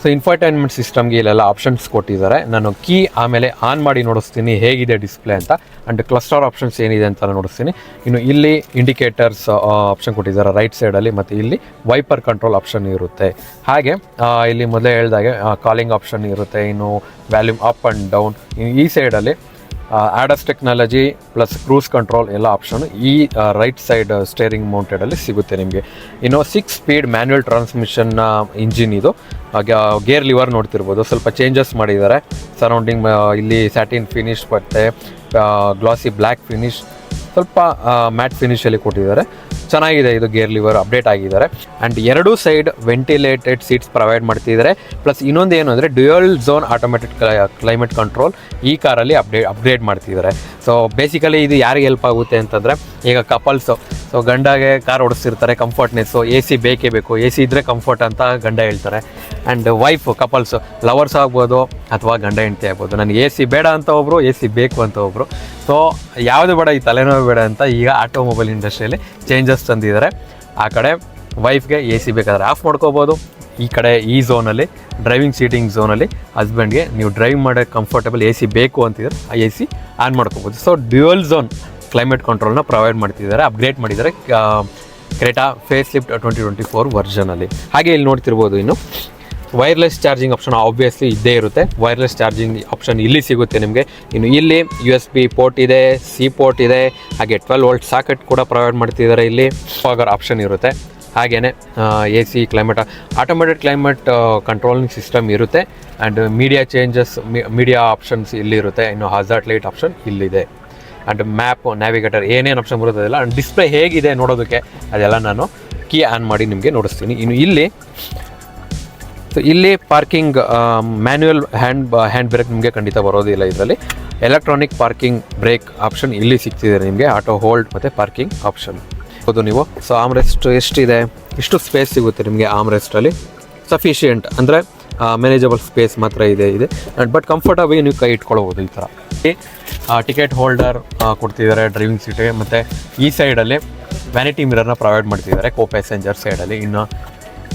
ಸೊ ಇನ್ಫೋಟೈನ್ಮೆಂಟ್ ಸಿಸ್ಟಮ್ಗೆ ಇಲ್ಲೆಲ್ಲ ಆಪ್ಷನ್ಸ್ ಕೊಟ್ಟಿದ್ದಾರೆ. ನಾನು ಕೀ ಆಮೇಲೆ ಆನ್ ಮಾಡಿ ನೋಡಿಸ್ತೀನಿ ಹೇಗಿದೆ ಡಿಸ್ಪ್ಲೇ ಅಂತ. ಆ್ಯಂಡ್ ಕ್ಲಸ್ಟರ್ ಆಪ್ಷನ್ಸ್ ಏನಿದೆ ಅಂತ ನೋಡಿಸ್ತೀನಿ. ಇನ್ನು ಇಲ್ಲಿ ಇಂಡಿಕೇಟರ್ಸ್ ಆಪ್ಷನ್ ಕೊಟ್ಟಿದ್ದಾರೆ ರೈಟ್ ಸೈಡಲ್ಲಿ, ಮತ್ತು ಇಲ್ಲಿ ವೈಪರ್ ಕಂಟ್ರೋಲ್ ಆಪ್ಷನ್ ಇರುತ್ತೆ. ಹಾಗೆ ಇಲ್ಲಿ ಮೊದಲೇ ಹೇಳಿದಾಗೆ ಕಾಲಿಂಗ್ ಆಪ್ಷನ್ ಇರುತ್ತೆ. ಇನ್ನು ವ್ಯಾಲ್ಯೂಮ್ ಅಪ್ ಆ್ಯಂಡ್ ಡೌನ್. ಈ ಸೈಡಲ್ಲಿ arduous technology plus cruise control ಎಲ್ಲ ಆಪ್ಷನ್ ಈ ರೈಟ್ ಸೈಡ್ ಸ್ಟೇರಿಂಗ್ ಮೌಂಟೆಡಲ್ಲಿ ಸಿಗುತ್ತೆ ನಿಮಗೆ. ಇನ್ನು 6 ಸ್ಪೀಡ್ ಮ್ಯಾನ್ಯುಯಲ್ ಟ್ರಾನ್ಸ್ಮಿಷನ್ ಇಂಜಿನ್ ಇದು. ಗೇರ್ ಲಿವರ್ ನೋಡ್ತಿರ್ಬೋದು, ಸ್ವಲ್ಪ ಚೇಂಜಸ್ ಮಾಡಿದ್ದಾರೆ. ಸರೌಂಡಿಂಗ್ ಇಲ್ಲಿ ಸ್ಯಾಟಿನ್ ಫಿನಿಶ್ ಮತ್ತು ಗ್ಲಾಸಿ ಬ್ಲ್ಯಾಕ್ ಫಿನಿಶ್, ಸ್ವಲ್ಪ ಮ್ಯಾಟ್ ಫಿನಿಷಲ್ಲಿ ಕೊಟ್ಟಿದ್ದಾರೆ. ಚೆನ್ನಾಗಿದೆ ಇದು ಗೇರ್ ಲಿವರ್ ಅಪ್ಡೇಟ್ ಆಗಿದ್ದಾರೆ. ಆ್ಯಂಡ್ ಎರಡೂ ಸೈಡ್ ವೆಂಟಿಲೇಟೆಡ್ ಸೀಟ್ಸ್ ಪ್ರೊವೈಡ್ ಮಾಡ್ತಿದ್ದಾರೆ. ಪ್ಲಸ್ ಇನ್ನೊಂದು ಏನು ಅಂದರೆ dual zone automatic climate control ಈ ಕಾರಲ್ಲಿ ಅಪ್ಗ್ರೇಡ್ ಮಾಡ್ತಿದ್ದಾರೆ. ಸೊ ಬೇಸಿಕಲಿ ಇದು ಯಾರಿಗೆ ಹೆಲ್ಪ್ ಆಗುತ್ತೆ ಅಂತಂದರೆ, ಈಗ ಕಪಲ್ಸು, ಸೊ ಗಂಡಗೆ ಕಾರ್ ಓಡಿಸ್ತಿರ್ತಾರೆ, ಕಂಫರ್ಟ್ನೆಸ್ಸು, ಎ ಸಿ ಬೇಕೇ ಬೇಕು, ಎ ಸಿ ಇದ್ದರೆ ಕಂಫರ್ಟ್ ಅಂತ ಗಂಡ ಹೇಳ್ತಾರೆ. ಆ್ಯಂಡ್ ವೈಫು, ಕಪಲ್ಸು, ಲವರ್ಸ್ ಆಗ್ಬೋದು ಅಥವಾ ಗಂಡ ಹೆಂಡತಿ ಆಗ್ಬೋದು, ನನಗೆ ಎ ಸಿ ಬೇಡ ಅಂತ ಒಬ್ಬರು, ಎ ಸಿ ಬೇಕು ಅಂತ ಒಬ್ಬರು. ಸೊ ಯಾವುದು ಬೇಡ, ಈ ತಲೆನೋವು ಬೇಡ ಅಂತ ಈಗ ಆಟೋಮೊಬೈಲ್ ಇಂಡಸ್ಟ್ರಿಯಲ್ಲಿ ಚೇಂಜಸ್ ತಂದಿದ್ದಾರೆ. ಆ ಕಡೆ ವೈಫ್ಗೆ ಎ ಸಿ ಬೇಕಾದರೆ ಆಫ್ ಮಾಡ್ಕೋಬೋದು, ಈ ಕಡೆ ಈ ಝೋನಲ್ಲಿ ಡ್ರೈವಿಂಗ್ ಸೀಟಿಂಗ್ ಝೋನಲ್ಲಿ ಹಸ್ಬೆಂಡ್ಗೆ ನೀವು ಡ್ರೈವ್ ಮಾಡೋಕ್ಕೆ ಕಂಫರ್ಟಬಲ್ ಎ ಸಿ ಬೇಕು ಅಂತಿದ್ರೆ ಆ ಎ ಸಿ ಆನ್ ಮಾಡ್ಕೋಬೋದು. ಸೊ ಡ್ಯುಯಲ್ ಝೋನ್ ಕ್ಲೈಮೇಟ್ ಕಂಟ್ರೋಲ್ನ ಪ್ರೊವೈಡ್ ಮಾಡ್ತಿದ್ದಾರೆ, ಅಪ್ಗ್ರೇಡ್ ಮಾಡಿದ್ದಾರೆ ಕ್ರೆಟಾ ಫೇಸ್ ಲಿಫ್ಟ್ 2024 ವರ್ಷನಲ್ಲಿ. ಹಾಗೆ ಇಲ್ಲಿ ನೋಡ್ತಿರ್ಬೋದು, ಇನ್ನು ವೈರ್ಲೆಸ್ ಚಾರ್ಜಿಂಗ್ ಆಪ್ಷನ್ ಆಬ್ವಿಯಸ್ಲಿ ಇದ್ದೇ ಇರುತ್ತೆ. ವೈರ್ಲೆಸ್ ಚಾರ್ಜಿಂಗ್ ಆಪ್ಷನ್ ಇಲ್ಲಿ ಸಿಗುತ್ತೆ ನಿಮಗೆ. ಇನ್ನು ಇಲ್ಲಿ USB ಪೋರ್ಟ್ ಇದೆ, C ಪೋರ್ಟ್ ಇದೆ, ಹಾಗೆ 12 ವೋಲ್ಟ್ ಸಾಕೆಟ್ ಕೂಡ ಪ್ರೊವೈಡ್ ಮಾಡ್ತಿದ್ದಾರೆ. ಇಲ್ಲಿ ಫಾಗರ್ ಆಪ್ಷನ್ ಇರುತ್ತೆ. ಹಾಗೆಯೇ AC climate automated climate controlling system ಇರುತ್ತೆ. ಆ್ಯಂಡ್ ಮೀಡಿಯಾ ಆಪ್ಷನ್ಸ್ ಇಲ್ಲಿರುತ್ತೆ. ಇನ್ನು ಹಜಾರ್ಡ್ ಲೈಟ್ ಆಪ್ಷನ್ ಇಲ್ಲಿದೆ. ಆ್ಯಂಡ್ ಮ್ಯಾಪ್, ನ್ಯಾವಿಗೇಟರ್, ಏನೇನು ಆಪ್ಷನ್ ಬರುತ್ತದಲ್ಲ, ಆ್ಯಂಡ್ ಡಿಸ್ಪ್ಲೇ ಹೇಗಿದೆ ನೋಡೋದಕ್ಕೆ ಅದೆಲ್ಲ ನಾನು ಕೀ ಆನ್ ಮಾಡಿ ನಿಮಗೆ ನೋಡಿಸ್ತೀನಿ. ಇನ್ನು ಇಲ್ಲಿ ಪಾರ್ಕಿಂಗ್ ಮ್ಯಾನ್ಯುಯಲ್ ಹ್ಯಾಂಡ್ ಬ್ರೇಕ್ ನಿಮಗೆ ಖಂಡಿತ ಬರೋದಿಲ್ಲ. ಇದರಲ್ಲಿ ಎಲೆಕ್ಟ್ರಾನಿಕ್ ಪಾರ್ಕಿಂಗ್ ಬ್ರೇಕ್ ಆಪ್ಷನ್ ಇಲ್ಲಿ ಸಿಗ್ತಿದೆ ನಿಮಗೆ, ಆಟೋ ಹೋಲ್ಡ್ ಮತ್ತು ಪಾರ್ಕಿಂಗ್ ಆಪ್ಷನ್ ಹೌದು ನೀವು. ಸೊ ಆಮ್ರೆಸ್ಟ್ ಎಷ್ಟಿದೆ, ಇಷ್ಟು ಸ್ಪೇಸ್ ಸಿಗುತ್ತೆ ನಿಮಗೆ ಆಮ್ರೆಸ್ಟಲ್ಲಿ. ಸಫಿಷಿಯೆಂಟ್ ಅಂದರೆ ಮ್ಯಾನೇಜಬಲ್ ಸ್ಪೇಸ್ ಮಾತ್ರ ಇದೆ. ಆ್ಯಂಡ್ ಬಟ್ ಕಂಫರ್ಟಬಲ್ ನೀವು ಕೈ ಇಟ್ಕೊಳ್ಬೋದು ಈ ಥರ. ಟಿಕೆಟ್ ಹೋಲ್ಡರ್ ಕೊಡ್ತಿದ್ದಾರೆ ಡ್ರೈವಿಂಗ್ ಸೀಟಿಗೆ. ಮತ್ತು ಈ ಸೈಡಲ್ಲಿ ವ್ಯಾನಿಟಿ ಮಿರರ್ನ ಪ್ರೊವೈಡ್ ಮಾಡ್ತಿದ್ದಾರೆ ಕೋ ಪ್ಯಾಸೆಂಜರ್ ಸೈಡಲ್ಲಿ. ಇನ್ನು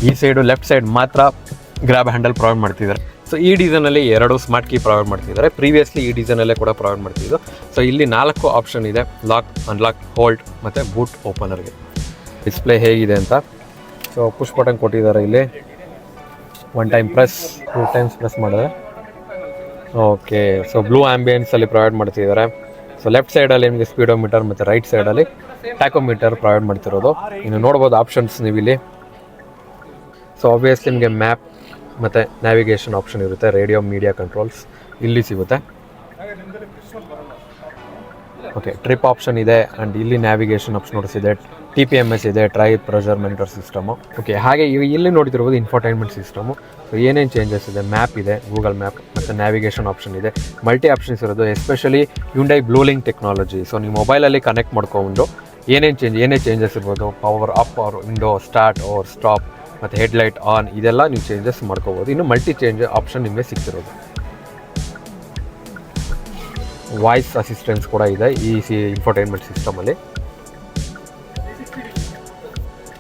ಈ ಸೈಡು ಲೆಫ್ಟ್ ಸೈಡ್ ಮಾತ್ರ ಗ್ರ್ಯಾಬ್ ಹ್ಯಾಂಡಲ್ ಪ್ರೊವೈಡ್ ಮಾಡ್ತಿದ್ದಾರೆ. ಸೊ ಈ ಡಿಸೈನಲ್ಲಿ 2 ಸ್ಮಾರ್ಟ್ ಕೀ ಪ್ರೊವೈಡ್ ಮಾಡ್ತಿದ್ದಾರೆ. ಪ್ರೀವಿಯಸ್ಲಿ ಈ ಡಿಸೈನಲ್ಲೇ ಕೂಡ ಪ್ರೊವೈಡ್ ಮಾಡ್ತಿದ್ದು. ಸೊ ಇಲ್ಲಿ 4 ಆಪ್ಷನ್ ಇದೆ, ಲಾಕ್, ಅನ್ಲಾಕ್, ಹೋಲ್ಡ್ ಮತ್ತು ಬೂಟ್ ಓಪನರ್ಗೆ. ಡಿಸ್ಪ್ಲೇ ಹೇಗಿದೆ ಅಂತ, ಸೊ ಪುಷ್ ಬಟನ್ ಕೊಟ್ಟಿದ್ದಾರೆ ಇಲ್ಲಿ. 1 ಟೈಮ್ ಪ್ರೆಸ್, 2 ಟೈಮ್ಸ್ ಪ್ರೆಸ್ ಮಾಡಿದ್ರೆ ಓಕೆ. ಸೊ ಬ್ಲೂ ಆ್ಯಂಬಿಯನ್ಸಲ್ಲಿ ಪ್ರೊವೈಡ್ ಮಾಡ್ತಿದ್ದಾರೆ. ಸೊ ಲೆಫ್ಟ್ ಸೈಡಲ್ಲಿ ನಿಮಗೆ ಸ್ಪೀಡೋಮೀಟರ್ ಮತ್ತು ರೈಟ್ ಸೈಡಲ್ಲಿ ಟ್ಯಾಕೋಮೀಟರ್ ಪ್ರೊವೈಡ್ ಮಾಡ್ತಿರೋದು. ಇನ್ನು ನೋಡ್ಬೋದು ಆಪ್ಷನ್ಸ್ ನೀವು ಇಲ್ಲಿ. ಸೊ ಆಬ್ವಿಯಸ್ಲಿ ನಿಮಗೆ ಮ್ಯಾಪ್ ಮತ್ತು ನ್ಯಾವಿಗೇಷನ್ ಆಪ್ಷನ್ ಇರುತ್ತೆ. ರೇಡಿಯೋ ಮೀಡಿಯಾ ಕಂಟ್ರೋಲ್ಸ್ ಇಲ್ಲಿ ಸಿಗುತ್ತೆ. ಓಕೆ, ಟ್ರಿಪ್ ಆಪ್ಷನ್ ಇದೆ. ಆ್ಯಂಡ್ ಇಲ್ಲಿ ನ್ಯಾವಿಗೇಷನ್ ಆಪ್ಷನ್ಸ್ ಇದೆ, TPMS ಇದೆ, tyre pressure monitor system. Okay, ಹಾಗೆ ಇಲ್ಲಿ ನೋಡ್ತಿರ್ಬೋದು ಇನ್ಫೋಟೈನ್ಮೆಂಟ್ ಸಿಸ್ಟಮು. ಸೊ ಏನೇನು ಚೇಂಜಸ್ ಇದೆ, ಮ್ಯಾಪ್ ಇದೆ, ಗೂಗಲ್ ಮ್ಯಾಪ್ ಮತ್ತು ನ್ಯಾವಿಗೇಷನ್ ಆಪ್ಷನ್ ಇದೆ, ಮಲ್ಟಿ ಆಪ್ಷನ್ಸ್ ಇರೋದು. Especially Hyundai Bluelink technology. So ನೀವು ಮೊಬೈಲಲ್ಲಿ ಕನೆಕ್ಟ್ ಮಾಡ್ಕೊಂಡು ಏನೇ ಚೇಂಜಸ್ ಇರ್ಬೋದು, power up or window, start R stop ಮತ್ತು ಹೆಡ್ಲೈಟ್ ಆನ್, ಇದೆಲ್ಲ ನೀವು ಚೇಂಜಸ್ ಮಾಡ್ಕೋಬೋದು. ಇನ್ನು ಮಲ್ಟಿ ಚೇಂಜ್ ಆಪ್ಷನ್ ನಿಮಗೆ ಸಿಗ್ತಿರೋದು. ವಾಯ್ಸ್ ಅಸಿಸ್ಟೆನ್ಸ್ ಕೂಡ ಇದೆ ಈ ಇನ್ಫೋಟೈನ್ಮೆಂಟ್ ಸಿಸ್ಟಮಲ್ಲಿ.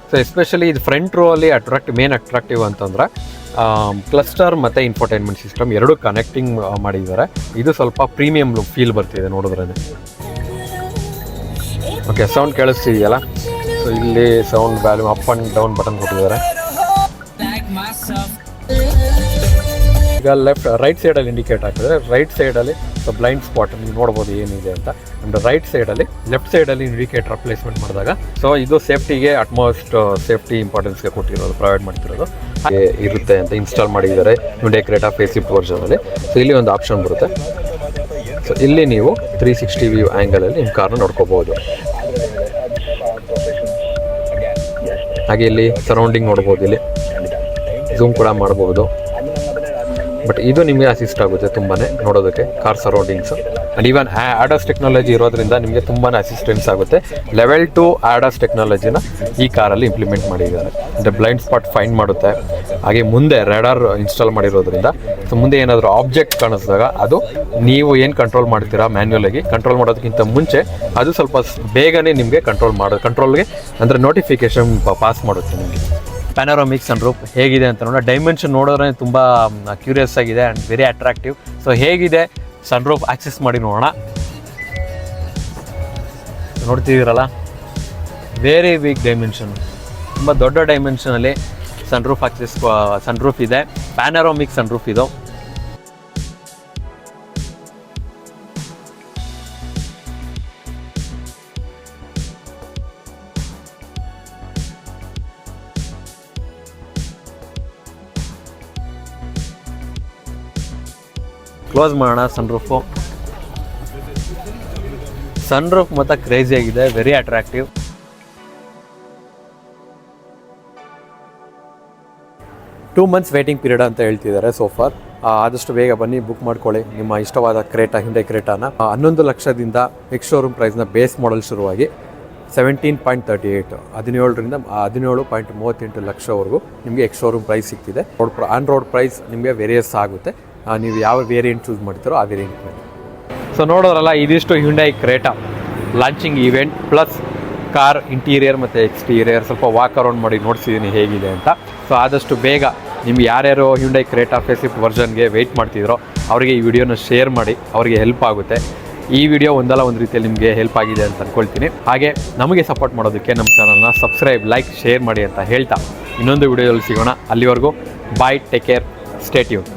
ಸೊ ಎಸ್ಪೆಷಲಿ ಇದು ಫ್ರಂಟ್ ರೋ ಅಲ್ಲಿ ಮೇನ್ ಅಟ್ರಾಕ್ಟಿವ್ ಅಂತಂದರೆ ಕ್ಲಸ್ಟರ್ ಮತ್ತು ಇನ್ಫೋಟೈನ್ಮೆಂಟ್ ಸಿಸ್ಟಮ್ ಎರಡೂ ಕನೆಕ್ಟಿಂಗ್ ಮಾಡಿದ್ದಾರೆ. ಇದು ಸ್ವಲ್ಪ ಪ್ರೀಮಿಯಂ ಲುಕ್ ಫೀಲ್ ಬರ್ತಿದೆ ನೋಡಿದ್ರೇ. ಓಕೆ, ಸೌಂಡ್ ಕೇಳಿಸ್ತಿದೆಯಲ್ಲ. ಸೊ ಇಲ್ಲಿ sound volume up and down button ಕೊಟ್ಟಿದ್ದಾರೆ. ಈಗ ರೈಟ್ ಸೈಡಲ್ಲಿ ಇಂಡಿಕೇಟ್ ಹಾಕಿದ್ರೆ ರೈಟ್ ಸೈಡಲ್ಲಿ ಸೊ ಬ್ಲೈಂಡ್ ಸ್ಪಾಟ್ ನೀವು ನೋಡ್ಬೋದು ಏನಿದೆ ಅಂತ. ಆ್ಯಂಡ್ ರೈಟ್ ಸೈಡಲ್ಲಿ ಲೆಫ್ಟ್ ಸೈಡಲ್ಲಿ ಇಂಡಿಕೇಟರ್ ಪ್ಲೇಸ್ಮೆಂಟ್ ಮಾಡಿದಾಗ ಸೊ ಇದು ಸೇಫ್ಟಿಗೆ ಅಟ್ಮೋಸ್ಟ್ ಸೇಫ್ಟಿ ಇಂಪಾರ್ಟೆನ್ಸ್ಗೆ ಕೊಟ್ಟಿರೋದು, ಪ್ರೊವೈಡ್ ಮಾಡ್ತಿರೋದು ಹಾಗೆ ಇರುತ್ತೆ ಅಂತ ಇನ್ಸ್ಟಾಲ್ ಮಾಡಿದ್ದಾರೆ Hyundai Creta ಫೇಸ್ ಲಿಫ್ಟ್ ವರ್ಷನಲ್ಲಿ. ಸೊ ಇಲ್ಲಿ ಒಂದು ಆಪ್ಷನ್ ಬರುತ್ತೆ. ಸೊ ಇಲ್ಲಿ ನೀವು 360 ವ್ಯೂ ಆ್ಯಂಗಲಲ್ಲಿ ನಿಮ್ಮ ಕಾರ್ನ ನೋಡ್ಕೋಬೋದು. ಹಾಗೆ ಇಲ್ಲಿ ಸರೌಂಡಿಂಗ್ ನೋಡ್ಬೋದು, ಇಲ್ಲಿ ಝೂಮ್ ಕೂಡ ಮಾಡ್ಬೋದು. ಬಟ್ ಇದು ನಿಮಗೆ ಅಸಿಸ್ಟ್ ಆಗುತ್ತೆ ತುಂಬಾ ನೋಡೋದಕ್ಕೆ car surroundings. And even ADAS technology ಇರೋದ್ರಿಂದ ನಿಮಗೆ ತುಂಬಾ ಅಸಿಸ್ಟೆನ್ಸ್ ಆಗುತ್ತೆ. ಲೆವೆಲ್ 2 ಆಡಾಸ್ ಟೆಕ್ನಾಲಜಿನ ಈ ಕಾರಲ್ಲಿ ಇಂಪ್ಲಿಮೆಂಟ್ ಮಾಡಿದ್ದಾರೆ. ಅಂದರೆ ಬ್ಲೈಂಡ್ ಸ್ಪಾಟ್ ಫೈಂಡ್ ಮಾಡುತ್ತೆ. ಹಾಗೆ ಮುಂದೆ ರೆಡಾರ್ ಇನ್ಸ್ಟಾಲ್ ಮಾಡಿರೋದ್ರಿಂದ ಸೊ ಮುಂದೆ ಏನಾದರೂ ಆಬ್ಜೆಕ್ಟ್ ಕಾಣಿಸಿದಾಗ ಅದು ನೀವು ಏನು ಕಂಟ್ರೋಲ್ ಮಾಡ್ತೀರಾ ಮ್ಯಾನ್ಯುಯಲಾಗಿ ಕಂಟ್ರೋಲ್ ಮಾಡೋದಕ್ಕಿಂತ ಮುಂಚೆ ಅದು ಸ್ವಲ್ಪ ಬೇಗನೆ ನಿಮಗೆ ಕಂಟ್ರೋಲ್ಗೆ ಅಂದರೆ ನೋಟಿಫಿಕೇಶನ್ ಪಾಸ್ ಮಾಡುತ್ತೆ ನಿಮಗೆ. ಪ್ಯಾನೋರಾಮಿಕ್ ಸನ್ರೂಫ್ ಹೇಗಿದೆ ಅಂತ ನೋಡೋಣ. ಡೈಮೆನ್ಷನ್ ನೋಡಿದ್ರೆ ತುಂಬ ಕ್ಯೂರಿಯಸ್ ಆಗಿದೆ ಆ್ಯಂಡ್ ವೆರಿ ಅಟ್ರಾಕ್ಟಿವ್. ಸೊ ಹೇಗಿದೆ ಸನ್ರೂಫ್ ಆಕ್ಸೆಸ್ ಮಾಡಿ ನೋಡೋಣ. ನೋಡ್ತಿದ್ದೀರಲ್ಲ, ವೆರಿ ಬಿಗ್ ಡೈಮೆನ್ಷನ್, ತುಂಬ ದೊಡ್ಡ ಡೈಮೆನ್ಷನಲ್ಲಿ ಸನ್ರೂಫ್ ಇದೆ. ಪ್ಯಾನೋರಾಮಿಕ್ ಸನ್ರೂಫ್ ಇದು. ಕ್ಲೋಸ್ ಮಾಡೋಣ ಸನ್ರೂಫು. ಸನ್ರೂಫ್ ಮತ್ತು ಕ್ರೇಜಿ ಆಗಿದೆ, very attractive. 2 months waiting period ಅಂತ ಹೇಳ್ತಿದ್ದಾರೆ ಸೋಫಾರ್. ಆದಷ್ಟು ಬೇಗ ಬನ್ನಿ, ಬುಕ್ ಮಾಡ್ಕೊಳ್ಳಿ ನಿಮ್ಮ ಇಷ್ಟವಾದ ಕ್ರೇಟಾ, ಹ್ಯುಂಡೈ ಕ್ರೇಟಾನ. 11 ಲಕ್ಷದಿಂದ ಎಕ್ಸ್ ಶೋರೂಮ್ ಪ್ರೈಸ್ನ ಬೇಸ್ ಮಾಡೆಲ್ ಶುರುವಾಗಿ 17.38 17.38 ಲಕ್ಷವರೆಗೂ ನಿಮಗೆ ಎಕ್ಸ್ ಶೋರೂಮ್ ಪ್ರೈಸ್ ಸಿಗ್ತಿದೆ. ಆನ್ ರೋಡ್ ಪ್ರೈಸ್ ನಿಮಗೆ ವೇರಿಯಸ್ ಆಗುತ್ತೆ, ನೀವು ಯಾವ ವೇರಿಯಂಟ್ ಚೂಸ್ ಮಾಡ್ತೀರೋ ಆ ವೇರಿಯಂಟ್ ಮೇಲೆ. ಸೊ ನೋಡೋದ್ರಲ್ಲ, ಇದಿಷ್ಟು Hyundai Creta launching event plus car interior ಮತ್ತು ಎಕ್ಸ್ಟೀರಿಯರ್ ಸ್ವಲ್ಪ ವಾಕ್ ಅರೌಂಡ್ ಮಾಡಿ ನೋಡ್ಸಿದ್ದೀನಿ ಹೇಗಿದೆ ಅಂತ. ಸೊ ಆದಷ್ಟು ಬೇಗ ನಿಮ್ಗೆ ಯಾರ್ಯಾರು ಹ್ಯುಂಡೈ ಕ್ರೇಟಾ ಫೇಸ್ಲಿಫ್ಟ್ ವರ್ಷನ್ಗೆ ವೆಯ್ಟ್ ಮಾಡ್ತಿದ್ರೋ ಅವರಿಗೆ ಈ ವಿಡಿಯೋನ ಶೇರ್ ಮಾಡಿ, ಅವರಿಗೆ ಹೆಲ್ಪ್ ಆಗುತ್ತೆ. ಈ ವಿಡಿಯೋ ಒಂದಲ್ಲ ಒಂದು ರೀತಿಯಲ್ಲಿ ನಿಮಗೆ ಹೆಲ್ಪ್ ಆಗಿದೆ ಅಂತ ಅಂದ್ಕೊಳ್ತೀನಿ. ಹಾಗೆ ನಮಗೆ ಸಪೋರ್ಟ್ ಮಾಡೋದಕ್ಕೆ ನಮ್ಮ ಚಾನಲ್ನ ಸಬ್ಸ್ಕ್ರೈಬ್, ಲೈಕ್, ಶೇರ್ ಮಾಡಿ ಅಂತ ಹೇಳ್ತಾ ಇನ್ನೊಂದು ವಿಡಿಯೋದಲ್ಲಿ ಸಿಗೋಣ. ಅಲ್ಲಿವರೆಗೂ ಬಾಯ್, ಟೇಕ್ ಕೇರ್, ಸ್ಟೇ ಟ್ಯೂನ್.